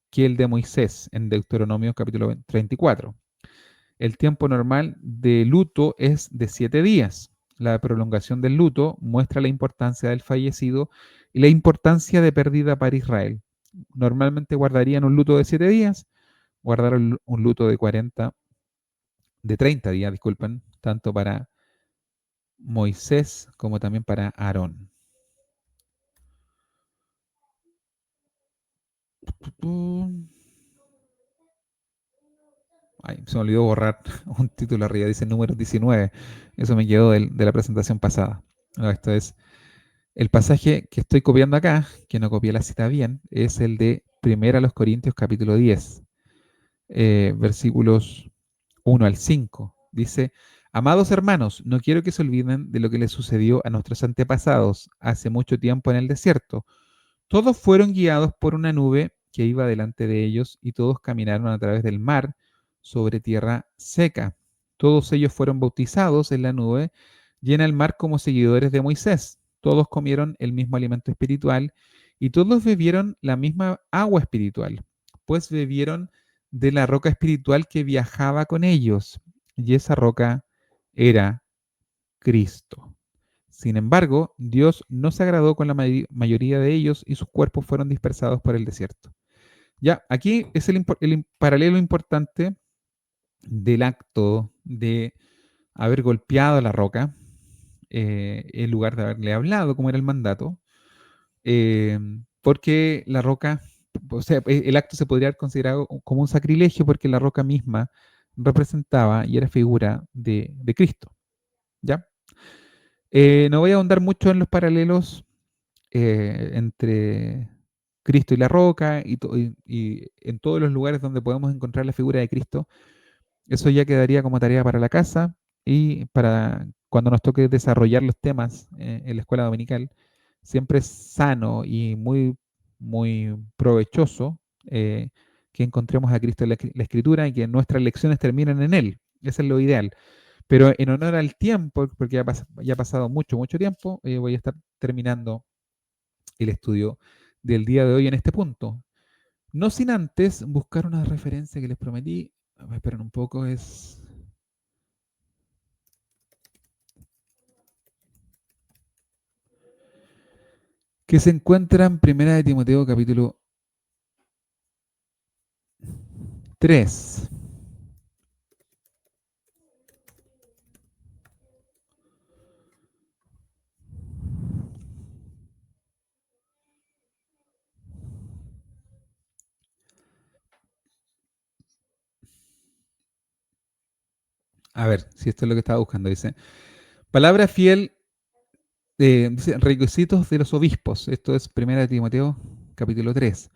que el de Moisés en Deuteronomio capítulo 34. El tiempo normal de luto es de 7 días. La prolongación del luto muestra la importancia del fallecido y la importancia de pérdida para Israel. Normalmente guardarían un luto de 7 días, guardaron un luto de 30 días, disculpen, tanto para Moisés como también para Aarón. Ay, se me olvidó borrar un título arriba, dice número 19. Eso me quedó de la presentación pasada. No, esto es el pasaje que estoy copiando acá, que no copié la cita bien, es el de 1 Corintios capítulo 10, versículos 1 al 5. Dice, amados hermanos, no quiero que se olviden de lo que les sucedió a nuestros antepasados hace mucho tiempo en el desierto. Todos fueron guiados por una nube que iba delante de ellos y todos caminaron a través del mar sobre tierra seca. Todos ellos fueron bautizados en la nube y en el mar como seguidores de Moisés. Todos comieron el mismo alimento espiritual y todos bebieron la misma agua espiritual, pues bebieron de la roca espiritual que viajaba con ellos, y esa roca era Cristo. Sin embargo, Dios no se agradó con la mayoría de ellos y sus cuerpos fueron dispersados por el desierto. Ya, aquí es el paralelo importante del acto de haber golpeado la roca, en lugar de haberle hablado, como era el mandato, eh, porque la roca, o sea, el acto se podría haber considerado como un sacrilegio porque la roca misma representaba y era figura de Cristo. ¿Ya? No voy a ahondar mucho en los paralelos entre Cristo y la roca y en todos los lugares donde podemos encontrar la figura de Cristo. Eso ya quedaría como tarea para la casa y para cuando nos toque desarrollar los temas en la escuela dominical. Siempre es sano y muy provechoso que encontremos a Cristo en la Escritura y que nuestras lecciones terminen en Él. Eso es lo ideal. Pero en honor al tiempo, porque ya ha pasado mucho tiempo, voy a estar terminando el estudio del día de hoy en este punto. No sin antes buscar una referencia que les prometí. A ver, esperen un poco, es que se encuentra en Primera de Timoteo capítulo 3. A ver, si esto es lo que estaba buscando. Dice, palabra fiel, dice, requisitos de los obispos. Esto es Primera de Timoteo capítulo 3.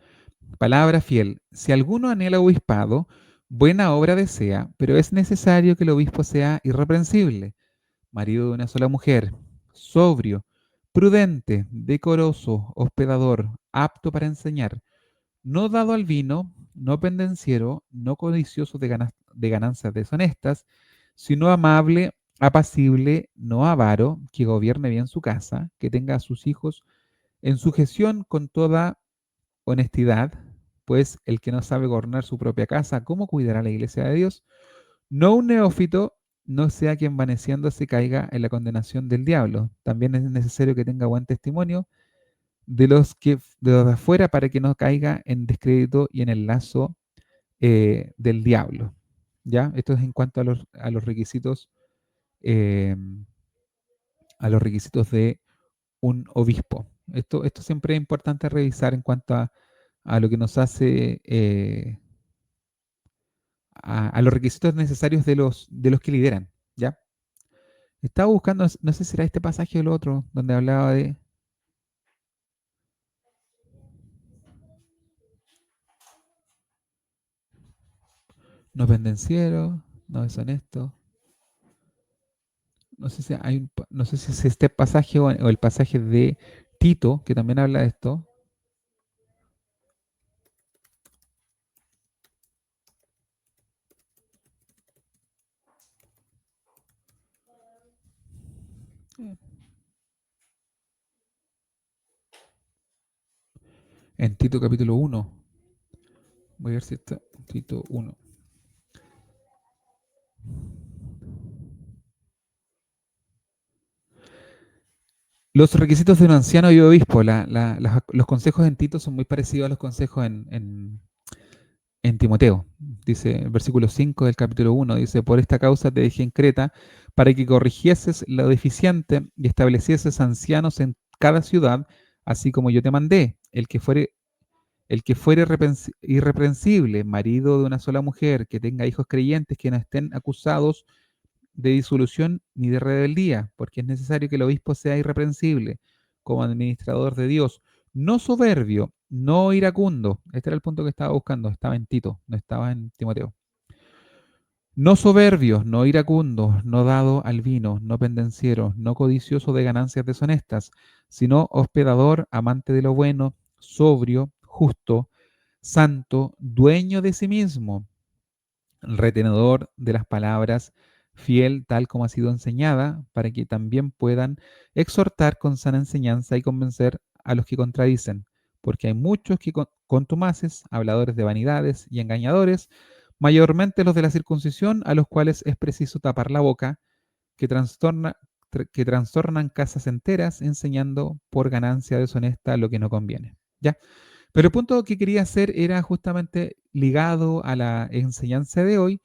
Palabra fiel. Si alguno anhela obispado, buena obra desea, pero es necesario que el obispo sea irreprensible, marido de una sola mujer, sobrio, prudente, decoroso, hospedador, apto para enseñar, no dado al vino, no pendenciero, no codicioso de ganancias deshonestas, sino amable, apacible, no avaro, que gobierne bien su casa, que tenga a sus hijos en sujeción con toda honestidad, pues el que no sabe gobernar su propia casa, ¿cómo cuidará la iglesia de Dios? No un neófito, no sea que envaneciéndose caiga en la condenación del diablo. También es necesario que tenga buen testimonio de los de afuera para que no caiga en descrédito y en el lazo del diablo. ¿Ya? Esto es en cuanto eh, a los requisitos de un obispo. Esto siempre es importante revisar en cuanto a lo que nos hace a los requisitos necesarios de los que lideran, ¿ya? Estaba buscando, no sé si era este pasaje o el otro, donde hablaba de no pendenciero, no deshonesto. No sé si no sé si es este pasaje o el pasaje de Tito, que también habla de esto. En Tito capítulo 1. Voy a ver si está Tito 1. Los requisitos de un anciano y obispo. Los consejos en Tito son muy parecidos a los consejos en Timoteo. Dice el versículo 5 del capítulo 1, dice, por esta causa te dejé en Creta para que corrigieses lo deficiente y establecieses ancianos en cada ciudad, así como yo te mandé. El que fuere irreprensible, marido de una sola mujer, que tenga hijos creyentes que no estén acusados de disolución ni de rebeldía, porque es necesario que el obispo sea irreprensible como administrador de Dios, no soberbio, no iracundo. Este era el punto que estaba buscando, estaba en Tito, no estaba en Timoteo. No soberbios, no iracundos, no dado al vino, no pendenciero, no codicioso de ganancias deshonestas, sino hospedador, amante de lo bueno, sobrio, justo, santo, dueño de sí mismo, retenedor de las palabras, fiel tal como ha sido enseñada, para que también puedan exhortar con sana enseñanza y convencer a los que contradicen, porque hay muchos que contumaces, habladores de vanidades y engañadores, mayormente los de la circuncisión, a los cuales es preciso tapar la boca, que que trastornan casas enteras, enseñando por ganancia deshonesta lo que no conviene. ¿Ya? Pero el punto que quería hacer era justamente ligado a la enseñanza de hoy,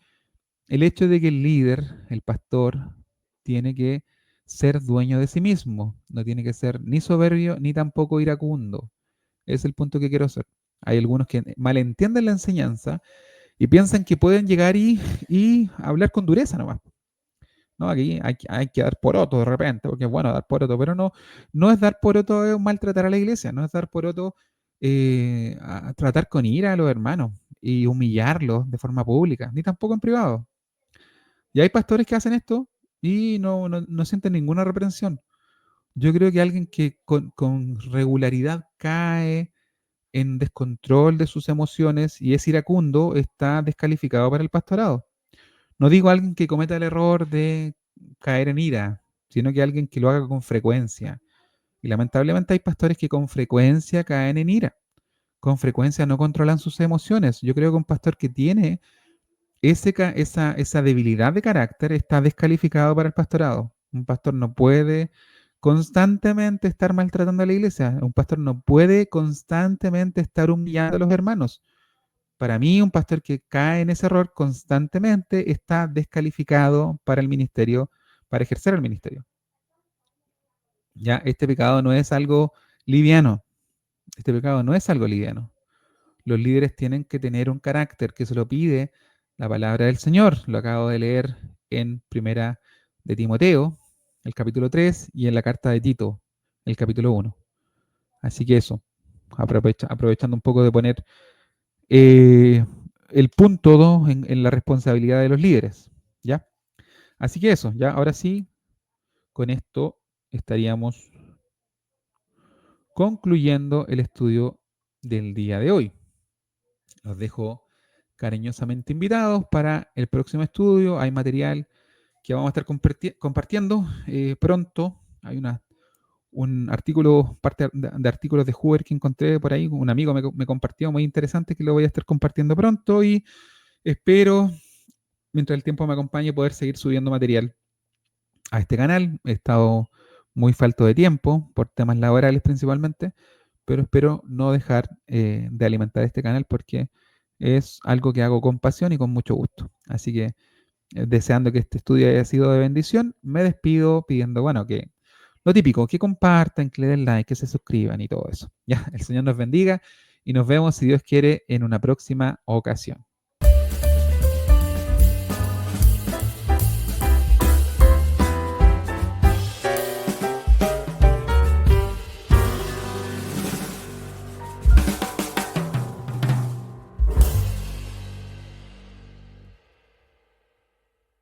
el hecho de que el líder, el pastor, tiene que ser dueño de sí mismo, no tiene que ser ni soberbio ni tampoco iracundo. Es el punto que quiero hacer. Hay algunos que malentienden la enseñanza y piensan que pueden llegar y hablar con dureza nomás. No, aquí hay que dar poroto de repente, porque es bueno dar poroto, pero no es dar poroto maltratar a la iglesia, no es dar poroto a tratar con ira a los hermanos y humillarlos de forma pública, ni tampoco en privado. Y hay pastores que hacen esto y no sienten ninguna reprensión. Yo creo que alguien que con regularidad cae en descontrol de sus emociones y es iracundo está descalificado para el pastorado. No digo alguien que cometa el error de caer en ira, sino que alguien que lo haga con frecuencia. Y lamentablemente hay pastores que con frecuencia caen en ira, con frecuencia no controlan sus emociones. Yo creo que un pastor que tiene esa debilidad de carácter está descalificado para el pastorado. Un pastor no puede constantemente estar maltratando a la iglesia. Un pastor no puede constantemente estar humillando a los hermanos. Para mí, un pastor que cae en ese error constantemente está descalificado para el ministerio, para ejercer el ministerio. Ya, este pecado no es algo liviano. Este pecado no es algo liviano. Los líderes tienen que tener un carácter que se lo pide la palabra del Señor. Lo acabo de leer en Primera de Timoteo, el capítulo 3, y en la carta de Tito, el capítulo 1. Así que eso, aprovechando un poco de poner eh, el punto 2 en la responsabilidad de los líderes. ¿Ya? Así que eso, ya ahora sí, con esto estaríamos concluyendo el estudio del día de hoy. Los dejo cariñosamente invitados para el próximo estudio. Hay material que vamos a estar compartiendo pronto. Hay un artículo, parte de artículos de Hoover que encontré por ahí, un amigo me compartió muy interesante que lo voy a estar compartiendo pronto y espero, mientras el tiempo me acompañe, poder seguir subiendo material a este canal. He estado muy falto de tiempo por temas laborales principalmente, pero espero no dejar de alimentar este canal porque es algo que hago con pasión y con mucho gusto. Así que deseando que este estudio haya sido de bendición, me despido pidiendo, bueno, que lo típico, que compartan, que le den like, que se suscriban y todo eso. Ya, el Señor nos bendiga y nos vemos, si Dios quiere, en una próxima ocasión.